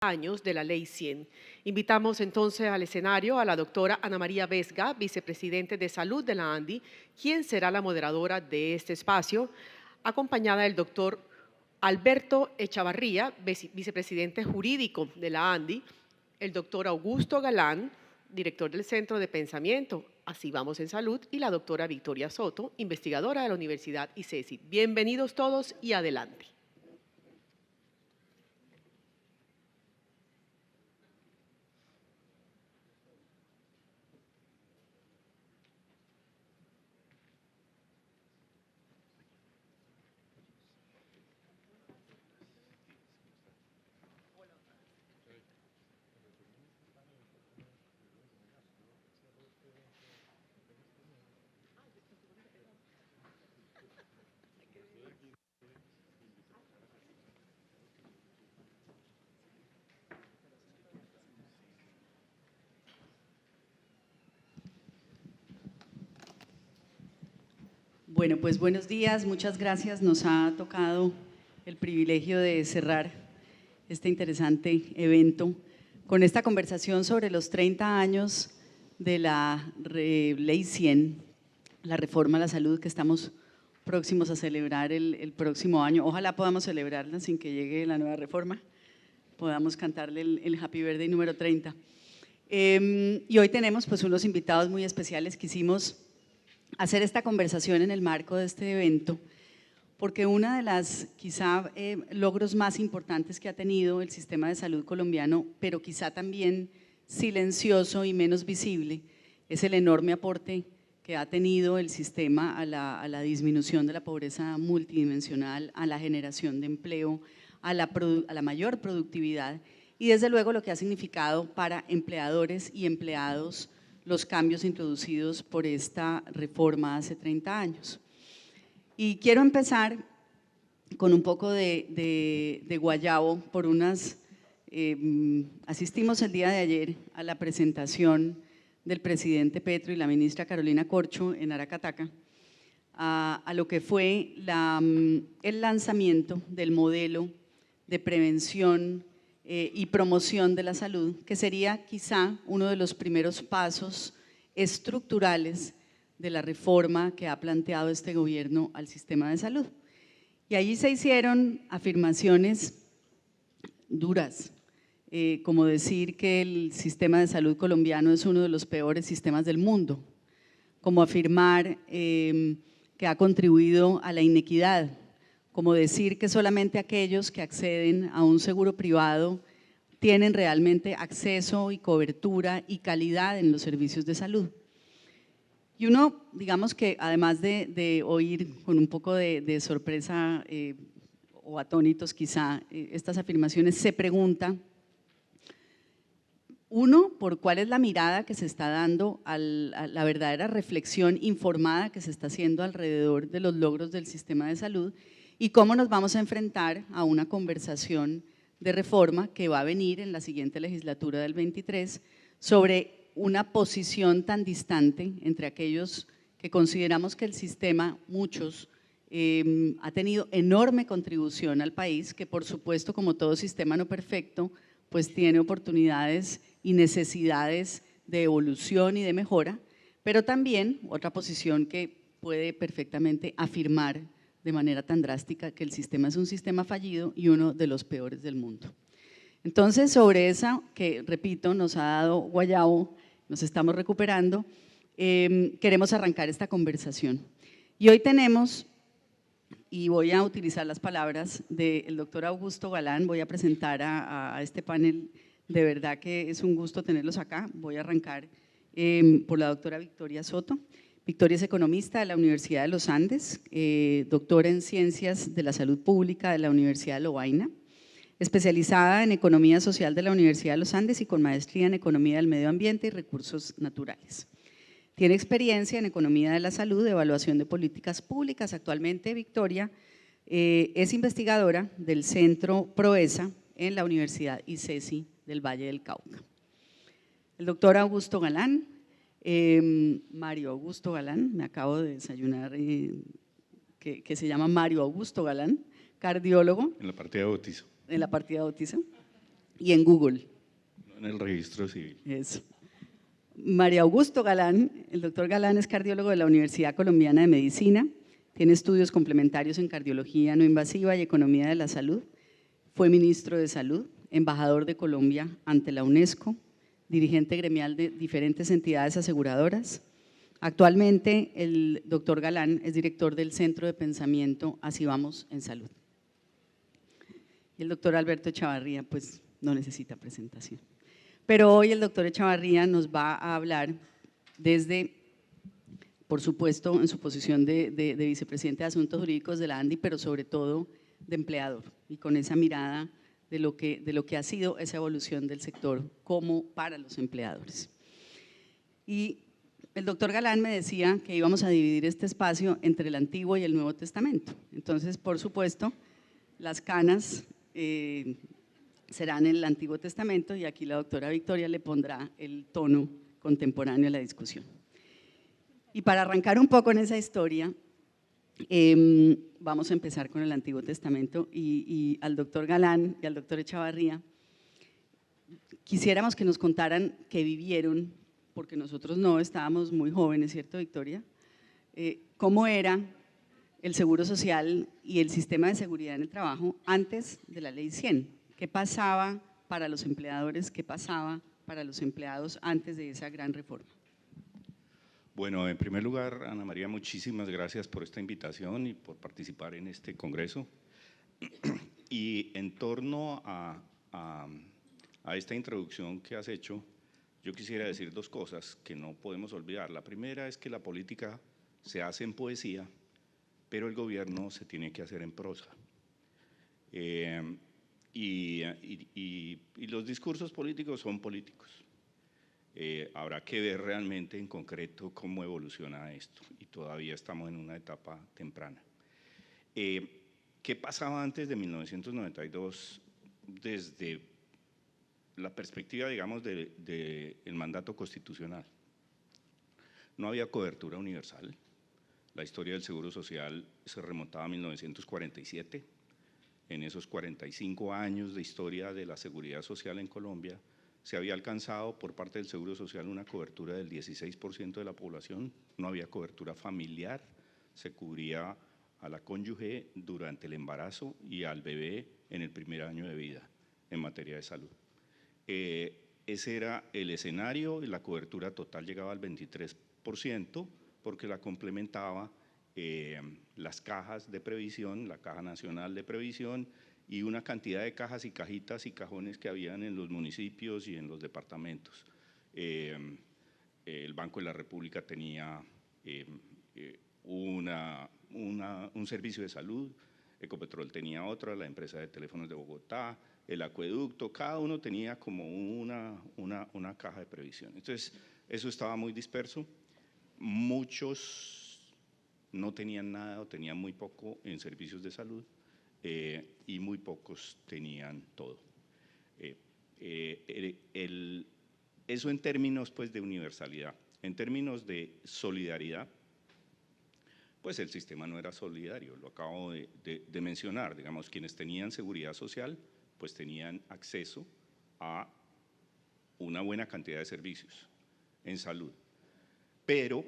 años de la Ley 100. Invitamos entonces al escenario a la doctora Ana María Vesga, vicepresidente de Salud de la ANDI, quien será la moderadora de este espacio, acompañada del doctor Alberto Echavarría, vicepresidente jurídico de la ANDI, el doctor Augusto Galán, director del Centro de Pensamiento Así Vamos en Salud, y la doctora Victoria Soto, investigadora de la Universidad ICESI. Bienvenidos todos y adelante. Bueno, pues buenos días, muchas gracias. Nos ha tocado el privilegio de cerrar este interesante evento con esta conversación sobre los 30 años de la Ley 100, la reforma a la salud que estamos próximos a celebrar el próximo año. Ojalá podamos celebrarla sin que llegue la nueva reforma, podamos cantarle el Happy Birthday número 30. Y hoy tenemos pues unos invitados muy especiales. Quisimos hacer esta conversación en el marco de este evento, porque una de las quizá logros más importantes que ha tenido el sistema de salud colombiano, pero quizá también silencioso y menos visible, es el enorme aporte que ha tenido el sistema a la disminución de la pobreza multidimensional, a la generación de empleo, a la mayor productividad y desde luego lo que ha significado para empleadores y empleados los cambios introducidos por esta reforma hace 30 años. Y quiero empezar con un poco de guayabo por asistimos el día de ayer a la presentación del presidente Petro y la ministra Carolina Corcho en Aracataca, a lo que fue el lanzamiento del modelo de prevención y promoción de la salud, que sería quizá uno de los primeros pasos estructurales de la reforma que ha planteado este gobierno al sistema de salud. Y allí se hicieron afirmaciones duras, como decir que el sistema de salud colombiano es uno de los peores sistemas del mundo, como afirmar que ha contribuido a la inequidad, como decir que solamente aquellos que acceden a un seguro privado tienen realmente acceso y cobertura y calidad en los servicios de salud. Y uno, digamos que además de oír con un poco de sorpresa o atónitos quizá estas afirmaciones, se pregunta, uno, por cuál es la mirada que se está dando a la verdadera reflexión informada que se está haciendo alrededor de los logros del sistema de salud y cómo nos vamos a enfrentar a una conversación de reforma que va a venir en la siguiente legislatura del 23 sobre una posición tan distante entre aquellos que consideramos que el sistema, muchos, ha tenido enorme contribución al país, que por supuesto como todo sistema no perfecto, pues tiene oportunidades y necesidades de evolución y de mejora, pero también otra posición que puede perfectamente afirmar de manera tan drástica que el sistema es un sistema fallido y uno de los peores del mundo. Entonces, sobre esa, que repito, nos ha dado guayabo, nos estamos recuperando, queremos arrancar esta conversación. Y hoy tenemos, y voy a utilizar las palabras del doctor Augusto Galán, voy a presentar a este panel, de verdad que es un gusto tenerlos acá. Voy a arrancar por la doctora Victoria Soto. Victoria es economista de la Universidad de los Andes, doctora en Ciencias de la Salud Pública de la Universidad de Lovaina, especializada en Economía Social de la Universidad de los Andes y con maestría en Economía del Medio Ambiente y Recursos Naturales. Tiene experiencia en Economía de la Salud, Evaluación de Políticas Públicas. Actualmente Victoria es investigadora del Centro Proesa en la Universidad ICESI del Valle del Cauca. El doctor Augusto Galán, Mario Augusto Galán, me acabo de desayunar, que se llama Mario Augusto Galán, cardiólogo. En la partida de bautizo. En la partida de bautizo. y en Google. En el registro civil. Eso. María Augusto Galán, el doctor Galán es cardiólogo de la Universidad Colombiana de Medicina, tiene estudios complementarios en cardiología no invasiva y economía de la salud, fue ministro de Salud, embajador de Colombia ante la UNESCO, dirigente gremial de diferentes entidades aseguradoras. Actualmente el doctor Galán es director del Centro de Pensamiento Así Vamos en Salud. Y el doctor Alberto Echavarría pues no necesita presentación. Pero hoy el doctor Echavarría nos va a hablar desde, por supuesto, en su posición de vicepresidente de Asuntos Jurídicos de la ANDI, pero sobre todo de empleador y con esa mirada de lo que ha sido esa evolución del sector como para los empleadores. Y el doctor Galán me decía que íbamos a dividir este espacio entre el Antiguo y el Nuevo Testamento. Entonces, por supuesto, las canas serán en el Antiguo Testamento y aquí la doctora Victoria le pondrá el tono contemporáneo a la discusión. Y para arrancar un poco en esa historia, vamos a empezar con el Antiguo Testamento y al doctor Galán y al doctor Echavarría quisiéramos que nos contaran qué vivieron, porque nosotros no estábamos muy jóvenes, ¿cierto, Victoria? ¿Cómo era el Seguro Social y el sistema de seguridad en el trabajo antes de la Ley 100? ¿Qué pasaba para los empleadores? ¿Qué pasaba para los empleados antes de esa gran reforma? Bueno, en primer lugar, Ana María, muchísimas gracias por esta invitación y por participar en este congreso. Y en torno a esta introducción que has hecho, yo quisiera decir dos cosas que no podemos olvidar. La primera es que la política se hace en poesía, pero el gobierno se tiene que hacer en prosa. Y los discursos políticos son políticos. Habrá que ver realmente en concreto cómo evoluciona esto y todavía estamos en una etapa temprana. ¿Qué pasaba antes de 1992 desde la perspectiva, digamos, del mandato constitucional? No había cobertura universal. La historia del Seguro Social se remontaba a 1947. En esos 45 años de historia de la seguridad social en Colombia, se había alcanzado por parte del Seguro Social una cobertura del 16% de la población, no había cobertura familiar, se cubría a la cónyuge durante el embarazo y al bebé en el primer año de vida en materia de salud. Ese era el escenario y la cobertura total llegaba al 23% porque la complementaba las cajas de previsión, la Caja Nacional de Previsión y una cantidad de cajas y cajitas y cajones que habían en los municipios y en los departamentos. El Banco de la República tenía un servicio de salud, Ecopetrol tenía otra, la empresa de teléfonos de Bogotá, el acueducto, cada uno tenía como una caja de previsión. Entonces, eso estaba muy disperso. Muchos no tenían nada o tenían muy poco en servicios de salud y muy pocos tenían todo. Eso en términos pues, de universalidad. En términos de solidaridad, pues el sistema no era solidario, lo acabo de mencionar. Digamos, quienes tenían seguridad social, pues tenían acceso a una buena cantidad de servicios en salud. Pero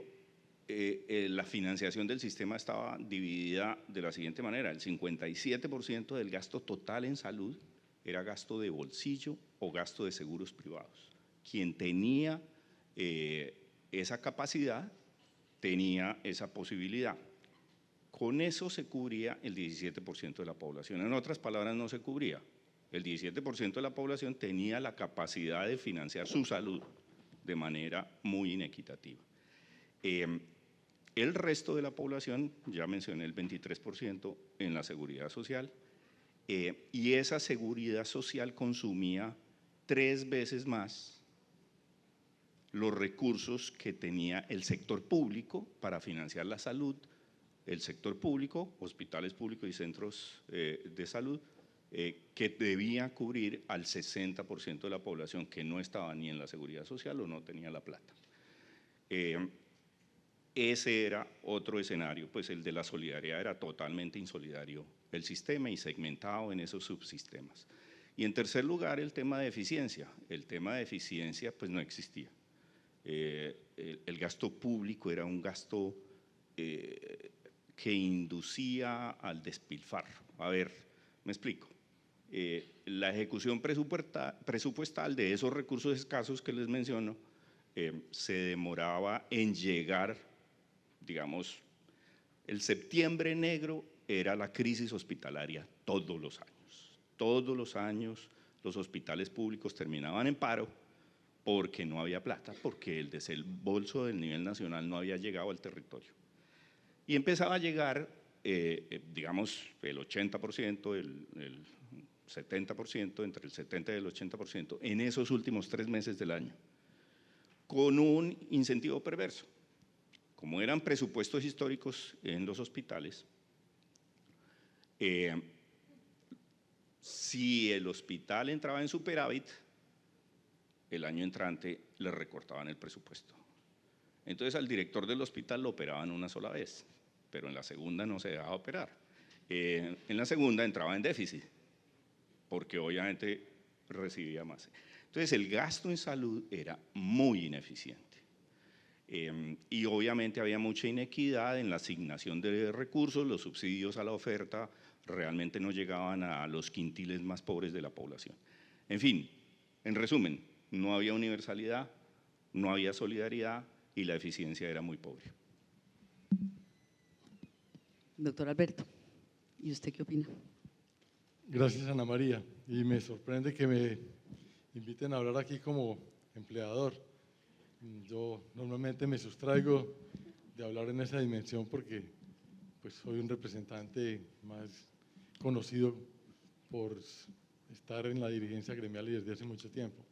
la financiación del sistema estaba dividida de la siguiente manera: el 57% del gasto total en salud era gasto de bolsillo o gasto de seguros privados. Quien tenía esa capacidad tenía esa posibilidad. Con eso se cubría el 17% de la población. En otras palabras, no se cubría. El 17% de la población tenía la capacidad de financiar su salud de manera muy inequitativa. El resto de la población, ya mencioné el 23% en la seguridad social, y esa seguridad social consumía 3 veces más los recursos que tenía el sector público para financiar la salud, el sector público, hospitales públicos y centros de salud, que debía cubrir al 60% de la población que no estaba ni en la seguridad social o no tenía la plata. Ese era otro escenario, pues el de la solidaridad era totalmente insolidario el sistema y segmentado en esos subsistemas. Y en tercer lugar, el tema de eficiencia. El tema de eficiencia pues no existía. El gasto público era un gasto que inducía al despilfarro. A ver, me explico. La ejecución presupuestal de esos recursos escasos que les menciono se demoraba en llegar, digamos, el septiembre negro era la crisis hospitalaria todos los años. Todos los años los hospitales públicos terminaban en paro porque no había plata, porque el desembolso del nivel nacional no había llegado al territorio. Y empezaba a llegar, digamos, el 80%, el 70%, entre el 70 y el 80%, en esos últimos 3 meses del año, con un incentivo perverso. Como eran presupuestos históricos en los hospitales, si el hospital entraba en superávit, el año entrante le recortaban el presupuesto. Entonces al director del hospital lo operaban una sola vez, pero en la segunda no se dejaba operar. En la segunda entraba en déficit, porque obviamente recibía más. Entonces el gasto en salud era muy ineficiente. Y obviamente había mucha inequidad en la asignación de recursos, los subsidios a la oferta realmente no llegaban a los quintiles más pobres de la población. En fin, en resumen, no había universalidad, no había solidaridad y la eficiencia era muy pobre. Doctor Alberto, ¿y usted qué opina? Gracias, Ana María. Y me sorprende que me inviten a hablar aquí como empleador. Yo normalmente me sustraigo de hablar en esa dimensión porque pues, soy un representante más conocido por estar en la dirigencia gremial y desde hace mucho tiempo.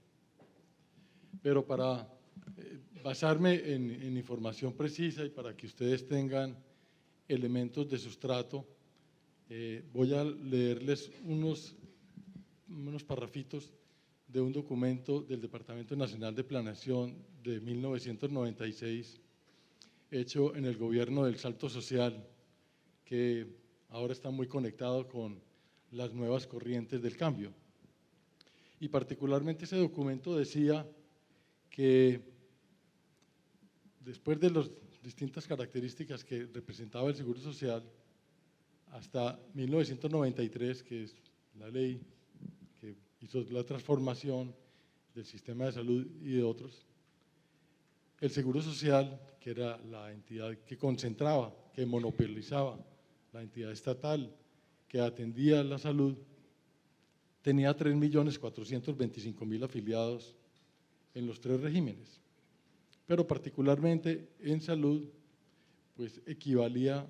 Pero para basarme en información precisa y para que ustedes tengan elementos de sustrato, voy a leerles unos parrafitos de un documento del Departamento Nacional de Planeación de 1996, hecho en el gobierno del Salto Social, que ahora está muy conectado con las nuevas corrientes del cambio. Y particularmente ese documento decía que después de las distintas características que representaba el Seguro Social, hasta 1993, que es la ley que hizo la transformación del sistema de salud y de otros, el Seguro Social, que era la entidad que concentraba, que monopolizaba, la entidad estatal que atendía la salud, tenía 3.425.000 afiliados en los 3 regímenes, pero particularmente en salud, pues equivalía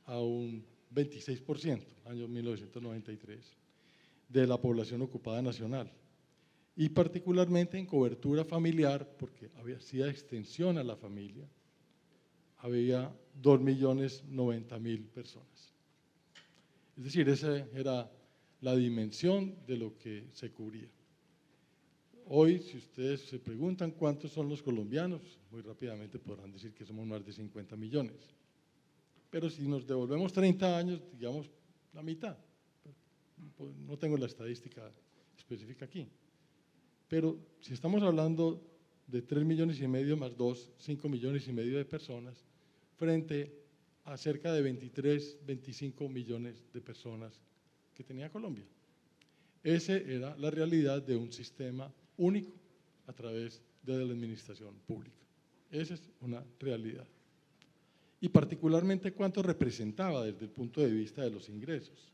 a un 26%, año 1993, de la población ocupada nacional, y particularmente en cobertura familiar, porque hacía extensión a la familia, había 2.090.000 personas. Es decir, esa era la dimensión de lo que se cubría. Hoy, si ustedes se preguntan cuántos son los colombianos, muy rápidamente podrán decir que somos más de 50 millones. Pero si nos devolvemos 30 años, digamos la mitad. No tengo la estadística específica aquí. Pero si estamos hablando de 3,5 millones más 2, 5,5 millones de personas, frente a cerca de 23, 25 millones de personas que tenía Colombia. Esa era la realidad de un sistema único a través de la administración pública. Esa es una realidad. Y particularmente cuánto representaba desde el punto de vista de los ingresos.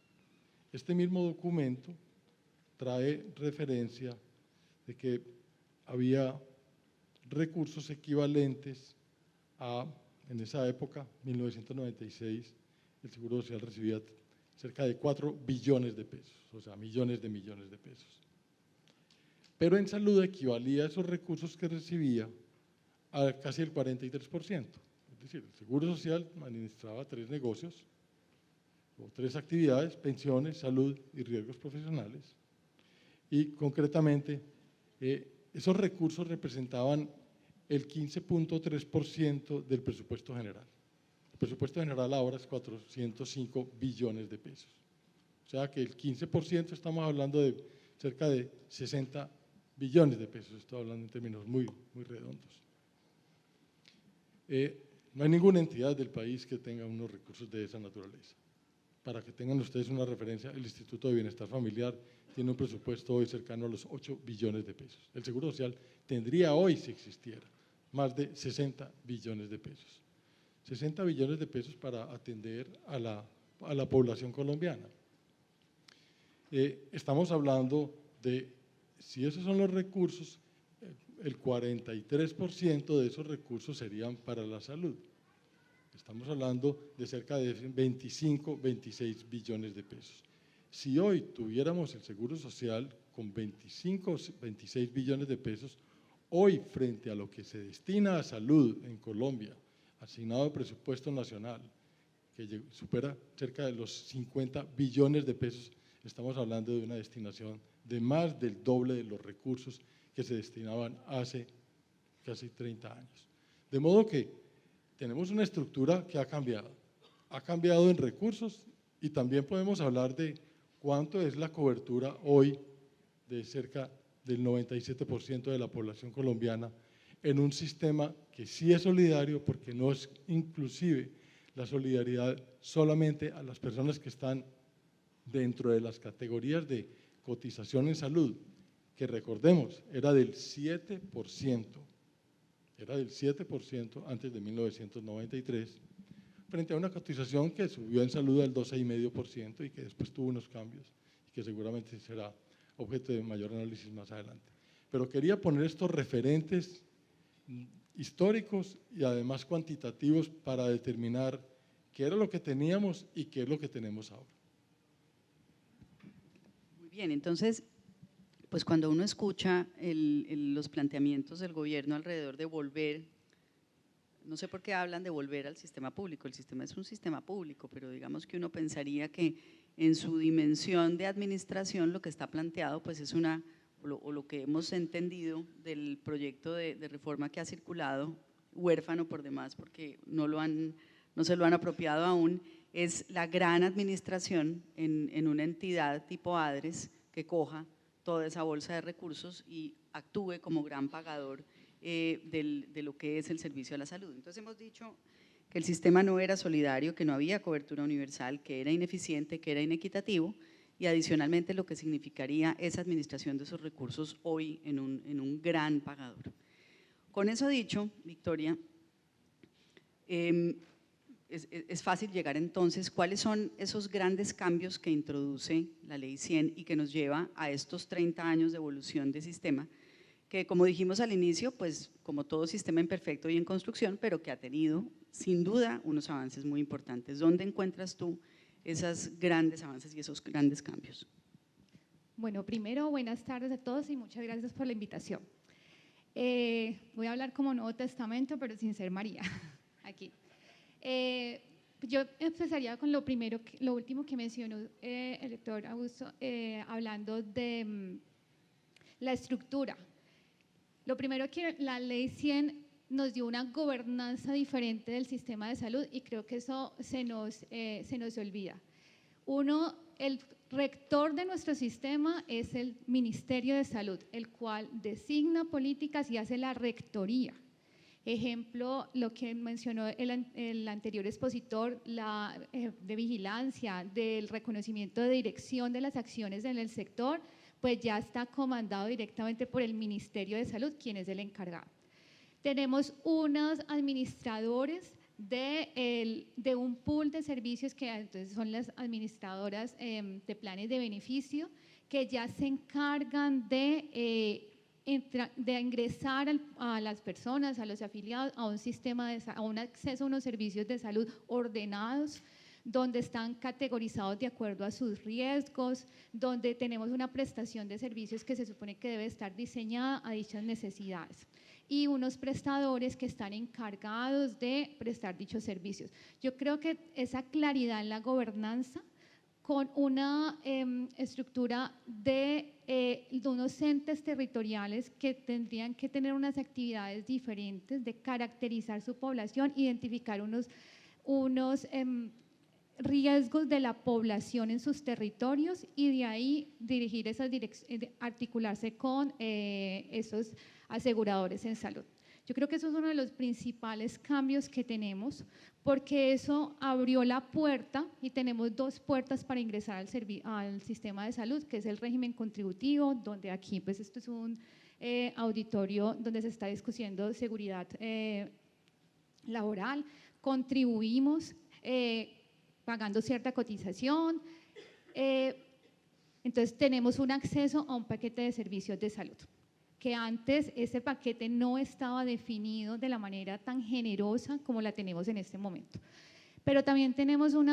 Este mismo documento trae referencia de que había recursos equivalentes a, en esa época, 1996, el Seguro Social recibía cerca de 4 billones de pesos, o sea, millones de pesos. Pero en salud equivalía a esos recursos que recibía a casi el 43%. Es decir, el Seguro Social administraba 3 negocios, o 3 actividades: pensiones, salud y riesgos profesionales. Y concretamente, esos recursos representaban el 15.3% del presupuesto general. El presupuesto general ahora es 405 billones de pesos. O sea que el 15%, estamos hablando de cerca de 60 billones de pesos, estoy hablando en términos muy redondos. No hay ninguna entidad del país que tenga unos recursos de esa naturaleza. Para que tengan ustedes una referencia, el Instituto de Bienestar Familiar tiene un presupuesto hoy cercano a los 8 billones de pesos. El Seguro Social tendría hoy, si existiera, más de 60 billones de pesos. 60 billones de pesos para atender a la población colombiana. Estamos hablando de, si esos son los recursos, el 43% de esos recursos serían para la salud. Estamos hablando de cerca de 25, 26 billones de pesos. Si hoy tuviéramos el Seguro Social con 25, 26 billones de pesos, hoy frente a lo que se destina a salud en Colombia, asignado a presupuesto nacional, que supera cerca de los 50 billones de pesos, estamos hablando de una destinación de más del doble de los recursos que se destinaban hace casi 30 años. De modo que tenemos una estructura que ha cambiado en recursos y también podemos hablar de cuánto es la cobertura hoy de cerca del 97% de la población colombiana en un sistema que sí es solidario porque no es inclusive la solidaridad solamente a las personas que están dentro de las categorías de cotización en salud, que recordemos, era del 7%, antes de 1993, frente a una cotización que subió en salud al 12,5% y que después tuvo unos cambios y que seguramente será objeto de mayor análisis más adelante. Pero quería poner estos referentes históricos y además cuantitativos para determinar qué era lo que teníamos y qué es lo que tenemos ahora. Muy bien, entonces, pues cuando uno escucha los planteamientos del gobierno alrededor de volver, no sé por qué hablan de volver al sistema público, el sistema es un sistema público, pero digamos que uno pensaría que en su dimensión de administración lo que está planteado pues es o lo que hemos entendido del proyecto de reforma que ha circulado, huérfano por demás porque no se lo han apropiado aún, es la gran administración en una entidad tipo ADRES que coja toda esa bolsa de recursos y actúe como gran pagador de lo que es el servicio a la salud. Entonces hemos dicho que el sistema no era solidario, que no había cobertura universal, que era ineficiente, que era inequitativo y adicionalmente lo que significaría esa administración de esos recursos hoy en un gran pagador. Con eso dicho, Victoria, es fácil llegar entonces, ¿cuáles son esos grandes cambios que introduce la Ley 100 y que nos lleva a estos 30 años de evolución del sistema? Que como dijimos al inicio, pues como todo sistema imperfecto y en construcción, pero que ha tenido sin duda unos avances muy importantes. ¿Dónde encuentras tú esos grandes avances y esos grandes cambios? Bueno, primero, buenas tardes a todos y muchas gracias por la invitación. Voy a hablar como Nuevo Testamento, pero sin ser María, aquí. Yo empezaría con lo último que mencionó el doctor Augusto, hablando de la estructura. Lo primero que la Ley 100 nos dio una gobernanza diferente del sistema de salud y creo que eso se nos olvida. El rector de nuestro sistema es el Ministerio de Salud, el cual designa políticas y hace la rectoría. Ejemplo, lo que mencionó el anterior expositor, de vigilancia, del reconocimiento de dirección de las acciones en el sector, pues ya está comandado directamente por el Ministerio de Salud, quien es el encargado. Tenemos unos administradores de un pool de servicios que entonces son las administradoras de planes de beneficio, que ya se encargan de ingresar a las personas, a los afiliados, a un sistema, a un acceso a unos servicios de salud ordenados, donde están categorizados de acuerdo a sus riesgos, donde tenemos una prestación de servicios que se supone que debe estar diseñada a dichas necesidades y unos prestadores que están encargados de prestar dichos servicios. Yo creo que esa claridad en la gobernanza con una estructura de unos entes territoriales que tendrían que tener unas actividades diferentes, de caracterizar su población, identificar unos riesgos de la población en sus territorios y de ahí dirigir esas articularse con esos aseguradores en salud. Yo creo que eso es uno de los principales cambios que tenemos, porque eso abrió la puerta y tenemos dos puertas para ingresar al sistema de salud, que es el régimen contributivo, donde aquí pues esto es un auditorio donde se está discutiendo seguridad laboral, contribuimos pagando cierta cotización, entonces tenemos un acceso a un paquete de servicios de salud, que antes ese paquete no estaba definido de la manera tan generosa como la tenemos en este momento. Pero también tenemos un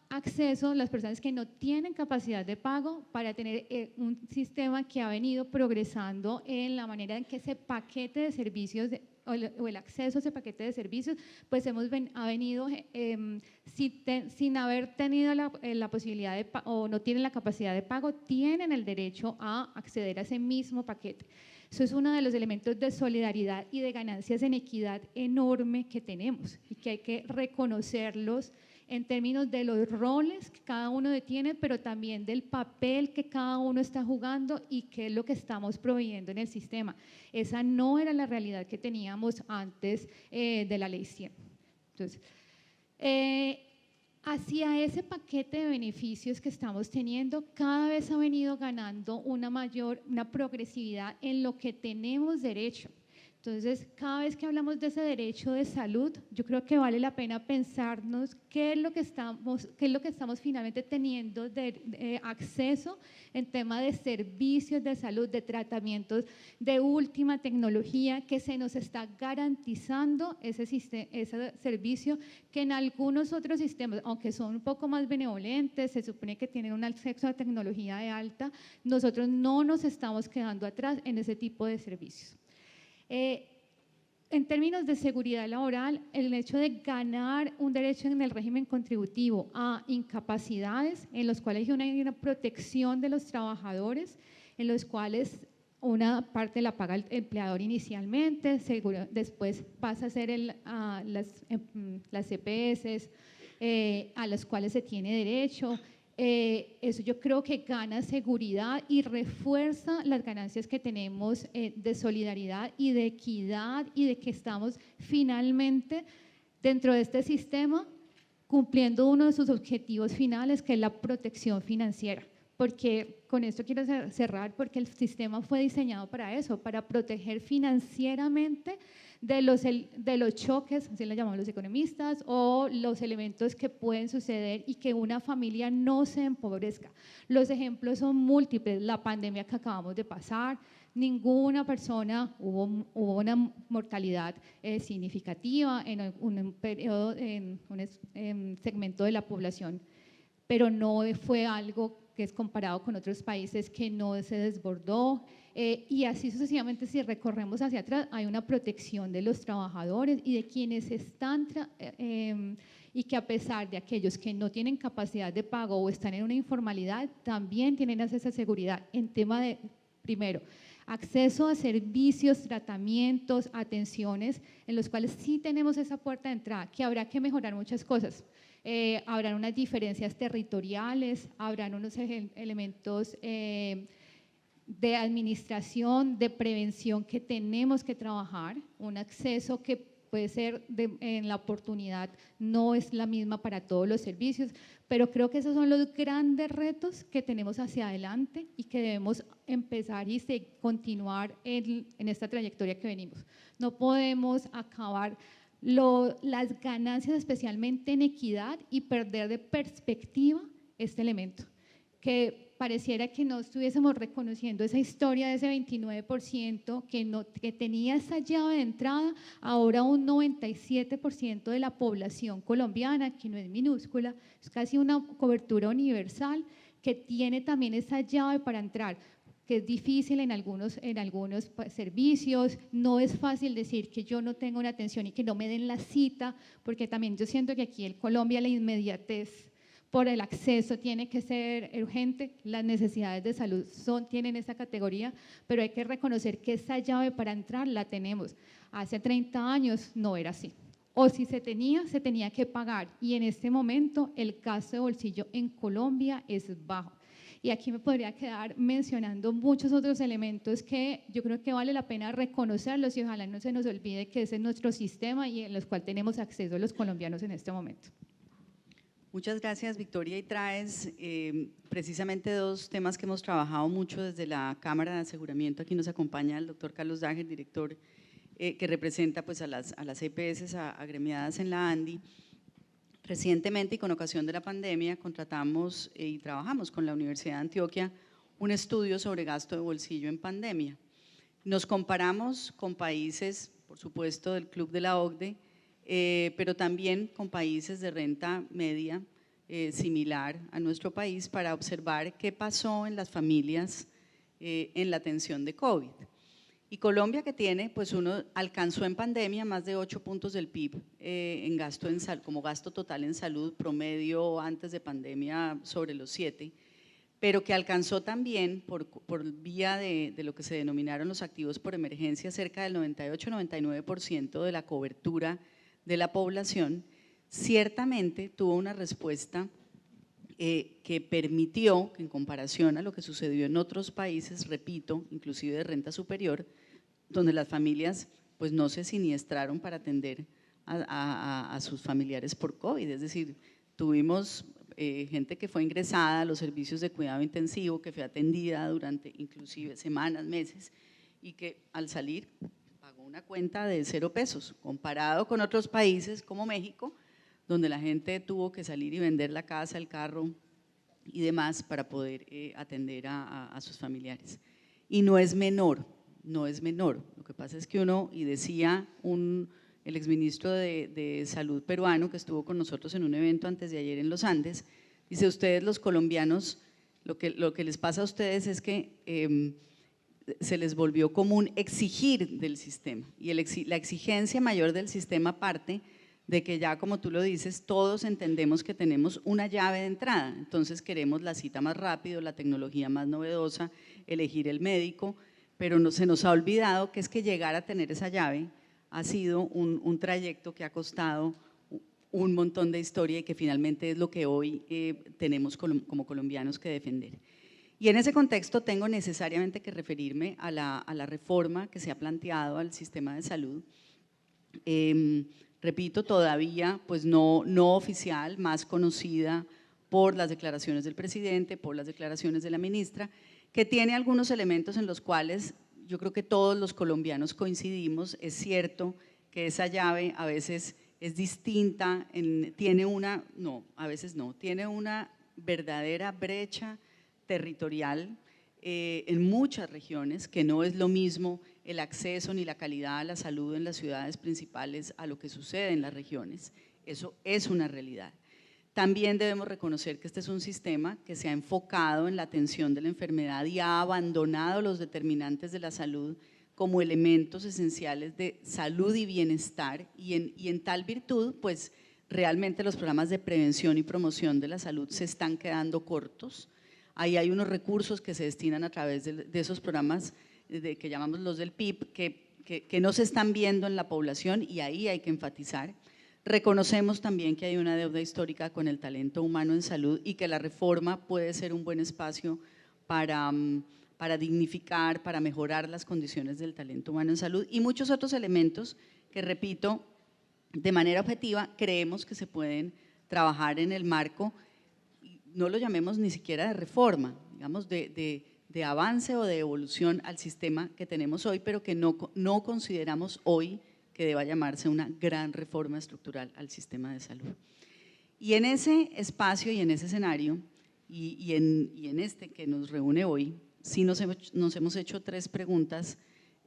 acceso a las personas que no tienen capacidad de pago para tener un sistema que ha venido progresando en la manera en que ese paquete de servicios o el acceso a ese paquete de servicios, pues ha venido sin haber tenido la posibilidad de o no tienen la capacidad de pago, tienen el derecho a acceder a ese mismo paquete. Eso es uno de los elementos de solidaridad y de ganancias en equidad enorme que tenemos y que hay que reconocerlos en términos de los roles que cada uno tiene, pero también del papel que cada uno está jugando y qué es lo que estamos proveyendo en el sistema. Esa no era la realidad que teníamos antes de la Ley 100. Entonces, hacia ese paquete de beneficios que estamos teniendo, cada vez ha venido ganando una progresividad en lo que tenemos derecho. Entonces, cada vez que hablamos de ese derecho de salud, yo creo que vale la pena pensarnos qué es lo que estamos finalmente teniendo de acceso en tema de servicios de salud, de tratamientos de última tecnología, que se nos está garantizando ese servicio que en algunos otros sistemas, aunque son un poco más benevolentes, se supone que tienen un acceso a tecnología de alta, nosotros no nos estamos quedando atrás en ese tipo de servicios. En términos de seguridad laboral, el hecho de ganar un derecho en el régimen contributivo a incapacidades en los cuales hay una protección de los trabajadores, en los cuales una parte la paga el empleador inicialmente, después pasa a ser las EPS a las cuales se tiene derecho. Eso yo creo que gana seguridad y refuerza las ganancias que tenemos de solidaridad y de equidad y de que estamos finalmente dentro de este sistema cumpliendo uno de sus objetivos finales, que es la protección financiera. Porque con esto quiero cerrar, porque el sistema fue diseñado para eso, para proteger financieramente de los choques, así le llamamos los economistas, o los elementos que pueden suceder y que una familia no se empobrezca. Los ejemplos son múltiples, la pandemia que acabamos de pasar, ninguna persona, hubo una mortalidad significativa en un periodo, en un segmento de la población, pero no fue algo que es comparado con otros países que no se desbordó, y así sucesivamente. Si recorremos hacia atrás, hay una protección de los trabajadores y de quienes están y que a pesar de aquellos que no tienen capacidad de pago o están en una informalidad, también tienen esa seguridad en tema de, primero, acceso a servicios, tratamientos, atenciones, en los cuales sí tenemos esa puerta de entrada, que habrá que mejorar muchas cosas. Habrán unas diferencias territoriales, habrán unos elementos de administración, de prevención que tenemos que trabajar, un acceso que puede ser en la oportunidad, no es la misma para todos los servicios, pero creo que esos son los grandes retos que tenemos hacia adelante y que debemos empezar y continuar en esta trayectoria que venimos. No podemos acabar las ganancias, especialmente en equidad, y perder de perspectiva este elemento, que pareciera que no estuviésemos reconociendo esa historia de ese 29% que tenía esa llave de entrada. Ahora un 97% de la población colombiana, que no es minúscula, es casi una cobertura universal, que tiene también esa llave para entrar, que es difícil en algunos servicios. No es fácil decir que yo no tengo una atención y que no me den la cita, porque también yo siento que aquí en Colombia la inmediatez por el acceso tiene que ser urgente, las necesidades de salud tienen esa categoría, pero hay que reconocer que esa llave para entrar la tenemos. Hace 30 años no era así. o si se tenía que pagar. Y en este momento el gasto de bolsillo en Colombia es bajo. Y aquí me podría quedar mencionando muchos otros elementos que yo creo que vale la pena reconocerlos y ojalá no se nos olvide que ese es nuestro sistema y en los cual tenemos acceso los colombianos en este momento. Muchas gracias, Victoria, y traes precisamente dos temas que hemos trabajado mucho desde la Cámara de Aseguramiento. Aquí nos acompaña el doctor Carlos Dager, director que representa pues, a las EPS agremiadas en la ANDI. Recientemente y con ocasión de la pandemia contratamos y trabajamos con la Universidad de Antioquia un estudio sobre gasto de bolsillo en pandemia. Nos comparamos con países, por supuesto, del Club de la OCDE, pero también con países de renta media similar a nuestro país para observar qué pasó en las familias en la atención de COVID. Y Colombia, que tiene, pues uno alcanzó en pandemia más de 8 puntos del PIB en gasto como gasto total en salud, promedio antes de pandemia sobre los 7, pero que alcanzó también por vía de lo que se denominaron los activos por emergencia cerca del 98-99% de la cobertura de la población, ciertamente tuvo una respuesta que permitió que en comparación a lo que sucedió en otros países, repito, inclusive de renta superior, donde las familias pues no se siniestraron para atender a sus familiares por COVID, es decir, tuvimos gente que fue ingresada a los servicios de cuidado intensivo, que fue atendida durante inclusive semanas, meses, y que al salir pagó una cuenta de 0 pesos, comparado con otros países como México, donde la gente tuvo que salir y vender la casa, el carro y demás para poder atender a sus familiares. Y no es menor, no es menor. Lo que pasa es que uno, y decía el exministro de Salud peruano que estuvo con nosotros en un evento antes de ayer en los Andes, dice: ustedes los colombianos, lo que les pasa a ustedes es que se les volvió común exigir del sistema, y la exigencia mayor del sistema parte de que ya, como tú lo dices, todos entendemos que tenemos una llave de entrada, entonces queremos la cita más rápido, la tecnología más novedosa, elegir el médico, pero se nos ha olvidado que es que llegar a tener esa llave ha sido un trayecto que ha costado un montón de historia y que finalmente es lo que hoy tenemos como colombianos que defender. Y en ese contexto tengo necesariamente que referirme a la reforma que se ha planteado al sistema de salud. Repito, todavía pues no oficial, más conocida por las declaraciones del presidente, por las declaraciones de la ministra, que tiene algunos elementos en los cuales yo creo que todos los colombianos coincidimos. Es cierto que esa llave a veces es distinta, tiene una verdadera brecha territorial en muchas regiones, que no es lo mismo el acceso ni la calidad a la salud en las ciudades principales a lo que sucede en las regiones. Eso es una realidad. También debemos reconocer que este es un sistema que se ha enfocado en la atención de la enfermedad y ha abandonado los determinantes de la salud como elementos esenciales de salud y bienestar, y en tal virtud, pues realmente los programas de prevención y promoción de la salud se están quedando cortos. Ahí hay unos recursos que se destinan a través de esos programas que llamamos los del PIB, que no se están viendo en la población, y ahí hay que enfatizar. Reconocemos también que hay una deuda histórica con el talento humano en salud y que la reforma puede ser un buen espacio para dignificar, para mejorar las condiciones del talento humano en salud, y muchos otros elementos que, repito, de manera objetiva creemos que se pueden trabajar en el marco, no lo llamemos ni siquiera de reforma, digamos de avance o de evolución al sistema que tenemos hoy, pero que no consideramos hoy que deba llamarse una gran reforma estructural al sistema de salud. Y en ese espacio y en ese escenario, y en este que nos reúne hoy, sí nos hemos hecho 3 preguntas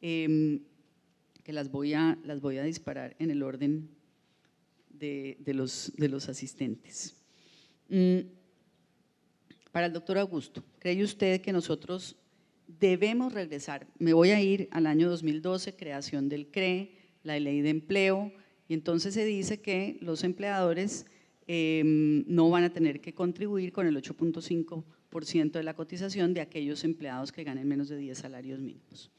que las voy a disparar en el orden de los asistentes. Para el doctor Augusto, ¿cree usted que nosotros debemos regresar? Me voy a ir al año 2012, creación del CRE, la ley de empleo, y entonces se dice que los empleadores no van a tener que contribuir con el 8.5% de la cotización de aquellos empleados que ganen menos de 10 salarios mínimos.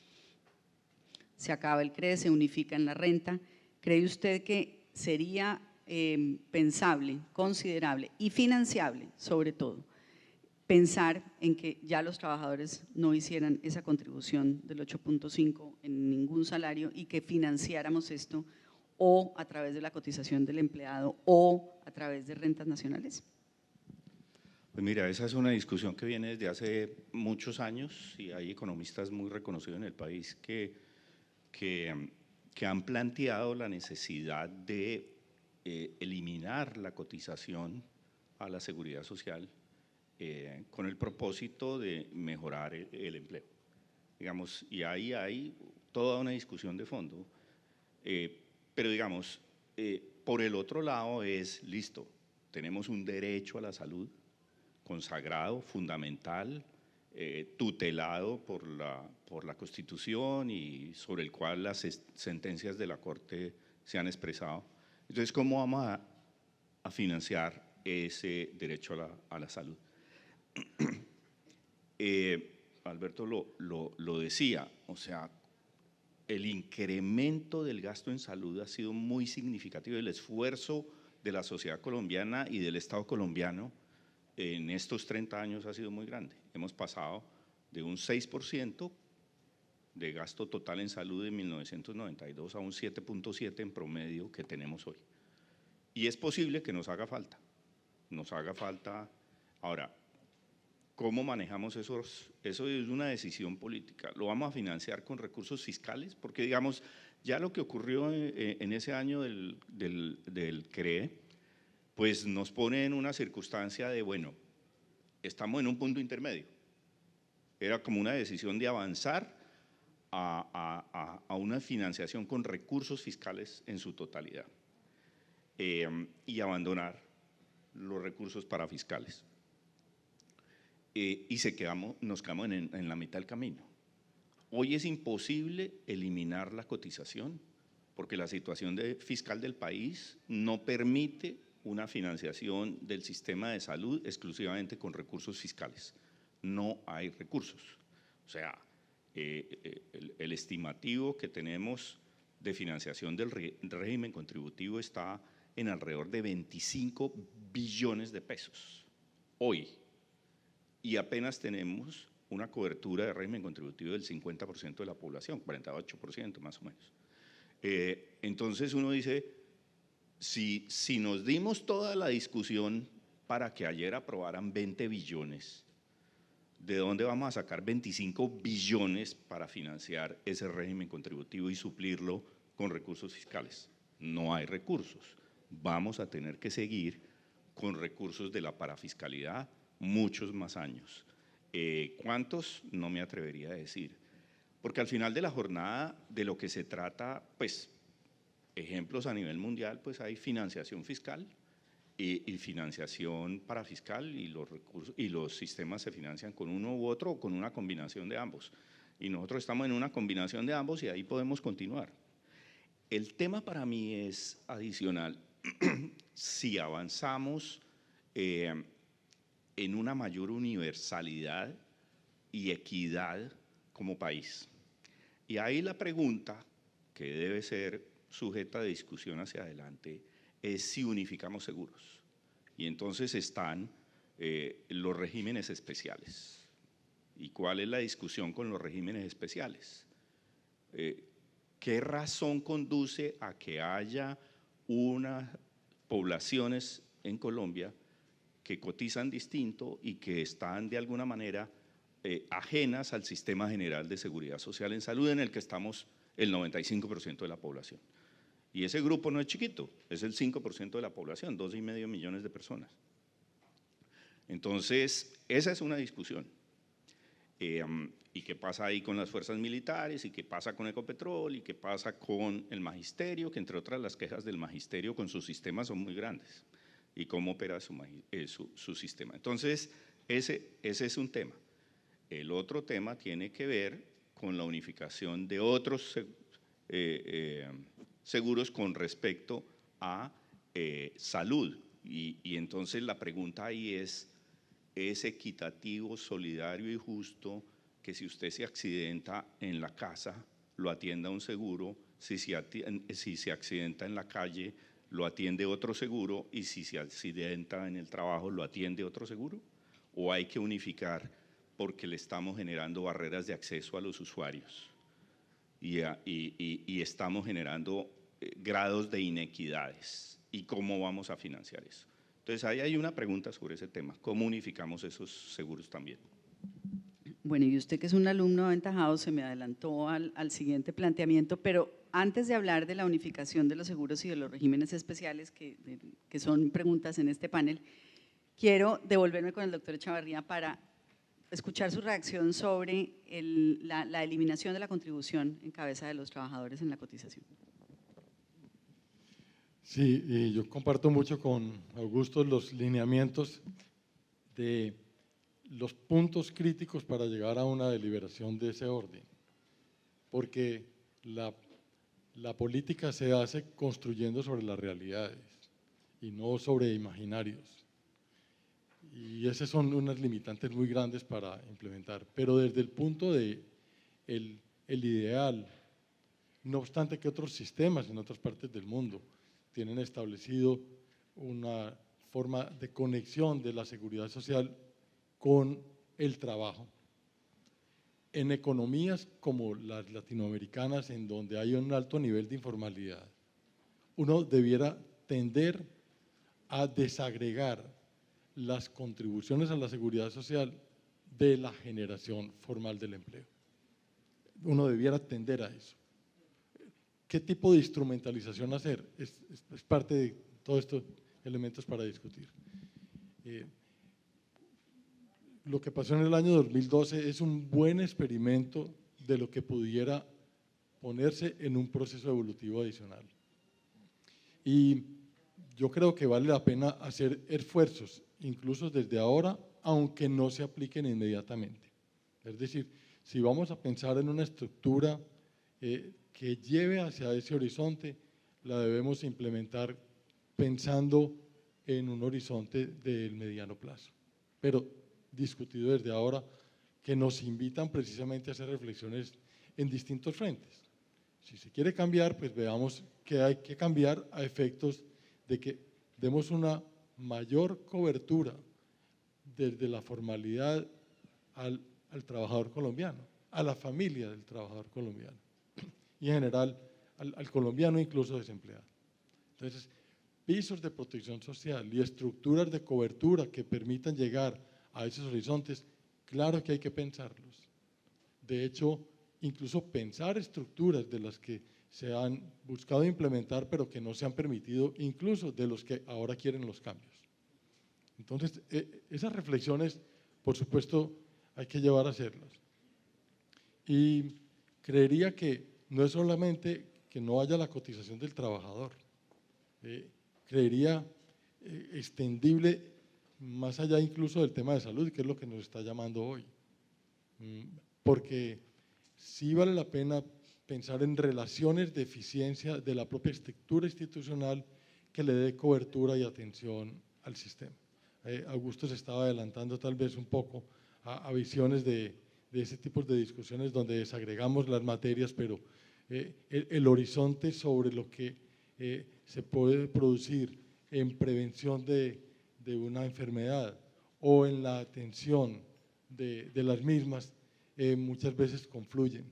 Se acaba el CRE, se unifica en la renta. ¿Cree usted que sería pensable, considerable y financiable, sobre todo, pensar en que ya los trabajadores no hicieran esa contribución del 8.5 en ningún salario y que financiáramos esto o a través de la cotización del empleado o a través de rentas nacionales? Pues mira, esa es una discusión que viene desde hace muchos años y hay economistas muy reconocidos en el país que han planteado la necesidad de eliminar la cotización a la seguridad social con el propósito de mejorar el empleo. Digamos, y ahí hay toda una discusión de fondo, pero digamos, por el otro lado es, listo, tenemos un derecho a la salud consagrado, fundamental, tutelado por la Constitución y sobre el cual las sentencias de la Corte se han expresado. Entonces, ¿cómo vamos a financiar ese derecho a la salud? Alberto lo decía, o sea, el incremento del gasto en salud ha sido muy significativo, el esfuerzo de la sociedad colombiana y del Estado colombiano en estos 30 años ha sido muy grande. Hemos pasado de un 6% de gasto total en salud en 1992 a un 7.7% en promedio que tenemos hoy. Y es posible que nos haga falta. Ahora, ¿cómo manejamos eso? Eso es una decisión política. ¿Lo vamos a financiar con recursos fiscales? Porque digamos, ya lo que ocurrió en ese año del CREE, pues nos pone en una circunstancia de, bueno, estamos en un punto intermedio. Era como una decisión de avanzar a una financiación con recursos fiscales en su totalidad y abandonar los recursos parafiscales. Y nos quedamos en la mitad del camino. Hoy es imposible eliminar la cotización porque la situación fiscal del país no permite una financiación del sistema de salud exclusivamente con recursos fiscales. No hay recursos. O sea, el estimativo que tenemos de financiación del régimen contributivo está en alrededor de 25 billones de pesos hoy. Y apenas tenemos una cobertura de régimen contributivo del 50% de la población, 48% más o menos. Entonces uno dice, si nos dimos toda la discusión para que ayer aprobaran 20 billones, ¿de dónde vamos a sacar 25 billones para financiar ese régimen contributivo y suplirlo con recursos fiscales? No hay recursos. Vamos a tener que seguir con recursos de la parafiscalidad muchos más años. ¿Cuántos? No me atrevería a decir. Porque al final de la jornada de lo que se trata, pues, ejemplos a nivel mundial, pues hay financiación fiscal y financiación parafiscal y los recursos y los sistemas se financian con uno u otro o con una combinación de ambos. Y nosotros estamos en una combinación de ambos y ahí podemos continuar. El tema para mí es adicional. Si avanzamos en una mayor universalidad y equidad como país. Y ahí la pregunta que debe ser sujeta de discusión hacia adelante es si unificamos seguros. Y entonces están los regímenes especiales. ¿Y cuál es la discusión con los regímenes especiales? ¿Qué razón conduce a que haya unas poblaciones en Colombia que cotizan distinto y que están de alguna manera ajenas al sistema general de seguridad social en salud en el que estamos el 95% de la población? Y ese grupo no es chiquito, es el 5% de la población, 2,5 millones de personas. Entonces, esa es una discusión. ¿Y qué pasa ahí con las fuerzas militares? ¿Y qué pasa con Ecopetrol? ¿Y qué pasa con el magisterio? Que entre otras las quejas del magisterio con sus sistemas son muy grandes. ¿Y cómo opera su sistema? Entonces, ese es un tema. El otro tema tiene que ver con la unificación de otros seguros con respecto a salud. Y entonces la pregunta ahí es equitativo, solidario y justo que si usted se accidenta en la casa, lo atienda un seguro, si se accidenta en la calle, lo atiende otro seguro, y si se accidenta en el trabajo, ¿lo atiende otro seguro? ¿O hay que unificar porque le estamos generando barreras de acceso a los usuarios y estamos generando grados de inequidades? ¿Y cómo vamos a financiar eso? Entonces, ahí hay una pregunta sobre ese tema. ¿Cómo unificamos esos seguros también? Bueno, y usted que es un alumno aventajado se me adelantó al siguiente planteamiento, pero antes de hablar de la unificación de los seguros y de los regímenes especiales, que son preguntas en este panel, quiero devolverme con el doctor Echavarría para escuchar su reacción sobre la eliminación de la contribución en cabeza de los trabajadores en la cotización. Sí, y yo comparto mucho con Augusto los lineamientos de los puntos críticos para llegar a una deliberación de ese orden, porque la política se hace construyendo sobre las realidades y no sobre imaginarios, y esas son unas limitantes muy grandes para implementar, pero desde el punto de el ideal, no obstante que otros sistemas en otras partes del mundo tienen establecido una forma de conexión de la seguridad social con el trabajo. En economías como las latinoamericanas, en donde hay un alto nivel de informalidad, uno debiera tender a desagregar las contribuciones a la seguridad social de la generación formal del empleo. Uno debiera tender a eso. ¿Qué tipo de instrumentalización hacer? Es parte de todos estos elementos para discutir. Lo que pasó en el año 2012 es un buen experimento de lo que pudiera ponerse en un proceso evolutivo adicional. Y yo creo que vale la pena hacer esfuerzos, incluso desde ahora, aunque no se apliquen inmediatamente. Es decir, si vamos a pensar en una estructura que lleve hacia ese horizonte, la debemos implementar pensando en un horizonte del mediano plazo, pero discutido desde ahora, que nos invitan precisamente a hacer reflexiones en distintos frentes. Si se quiere cambiar, pues veamos que hay que cambiar a efectos de que demos una mayor cobertura desde la formalidad al trabajador colombiano, a la familia del trabajador colombiano y en general al colombiano incluso desempleado. Entonces, pisos de protección social y estructuras de cobertura que permitan llegar a esos horizontes, claro que hay que pensarlos. De hecho, incluso pensar estructuras de las que se han buscado implementar, pero que no se han permitido, incluso de los que ahora quieren los cambios. Entonces, esas reflexiones, por supuesto, hay que llevar a hacerlas. Y creería que no es solamente que no haya la cotización del trabajador, creería extendible más allá incluso del tema de salud, que es lo que nos está llamando hoy, porque sí vale la pena pensar en relaciones de eficiencia de la propia estructura institucional que le dé cobertura y atención al sistema. Augusto se estaba adelantando tal vez un poco a visiones de ese tipo de discusiones donde desagregamos las materias, pero el horizonte sobre lo que se puede producir en prevención de una enfermedad o en la atención de las mismas muchas veces confluyen,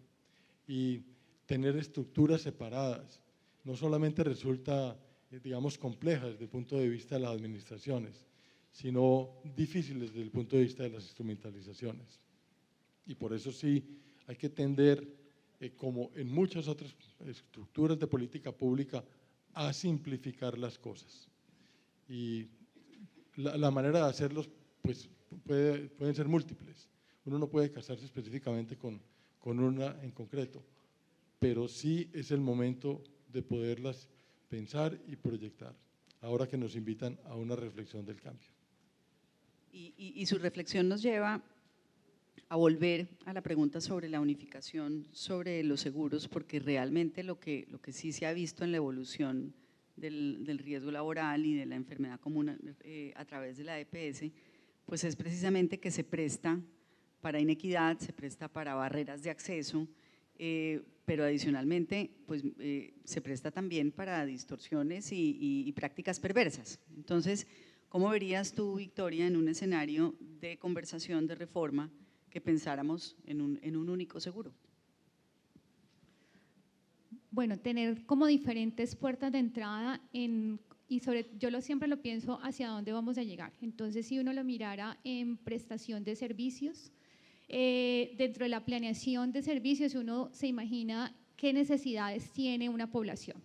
y tener estructuras separadas no solamente resulta digamos compleja desde el punto de vista de las administraciones, sino difícil desde el punto de vista de las instrumentalizaciones, y por eso sí hay que tender como en muchas otras estructuras de política pública a simplificar las cosas. Y la manera de hacerlos pues, pueden ser múltiples. Uno no puede casarse específicamente con una en concreto, pero sí es el momento de poderlas pensar y proyectar, ahora que nos invitan a una reflexión del cambio. Y su reflexión nos lleva a volver a la pregunta sobre la unificación sobre los seguros, porque realmente lo que sí se ha visto en la evolución del riesgo laboral y de la enfermedad común a través de la EPS, pues es precisamente que se presta para inequidad, se presta para barreras de acceso pero adicionalmente pues, se presta también para distorsiones y prácticas perversas. Entonces, ¿cómo verías tú, Victoria, en un escenario de conversación, de reforma, que pensáramos en un único seguro? Bueno, tener como diferentes puertas de entrada siempre lo pienso hacia dónde vamos a llegar. Entonces, si uno lo mirara en prestación de servicios, dentro de la planeación de servicios uno se imagina qué necesidades tiene una población.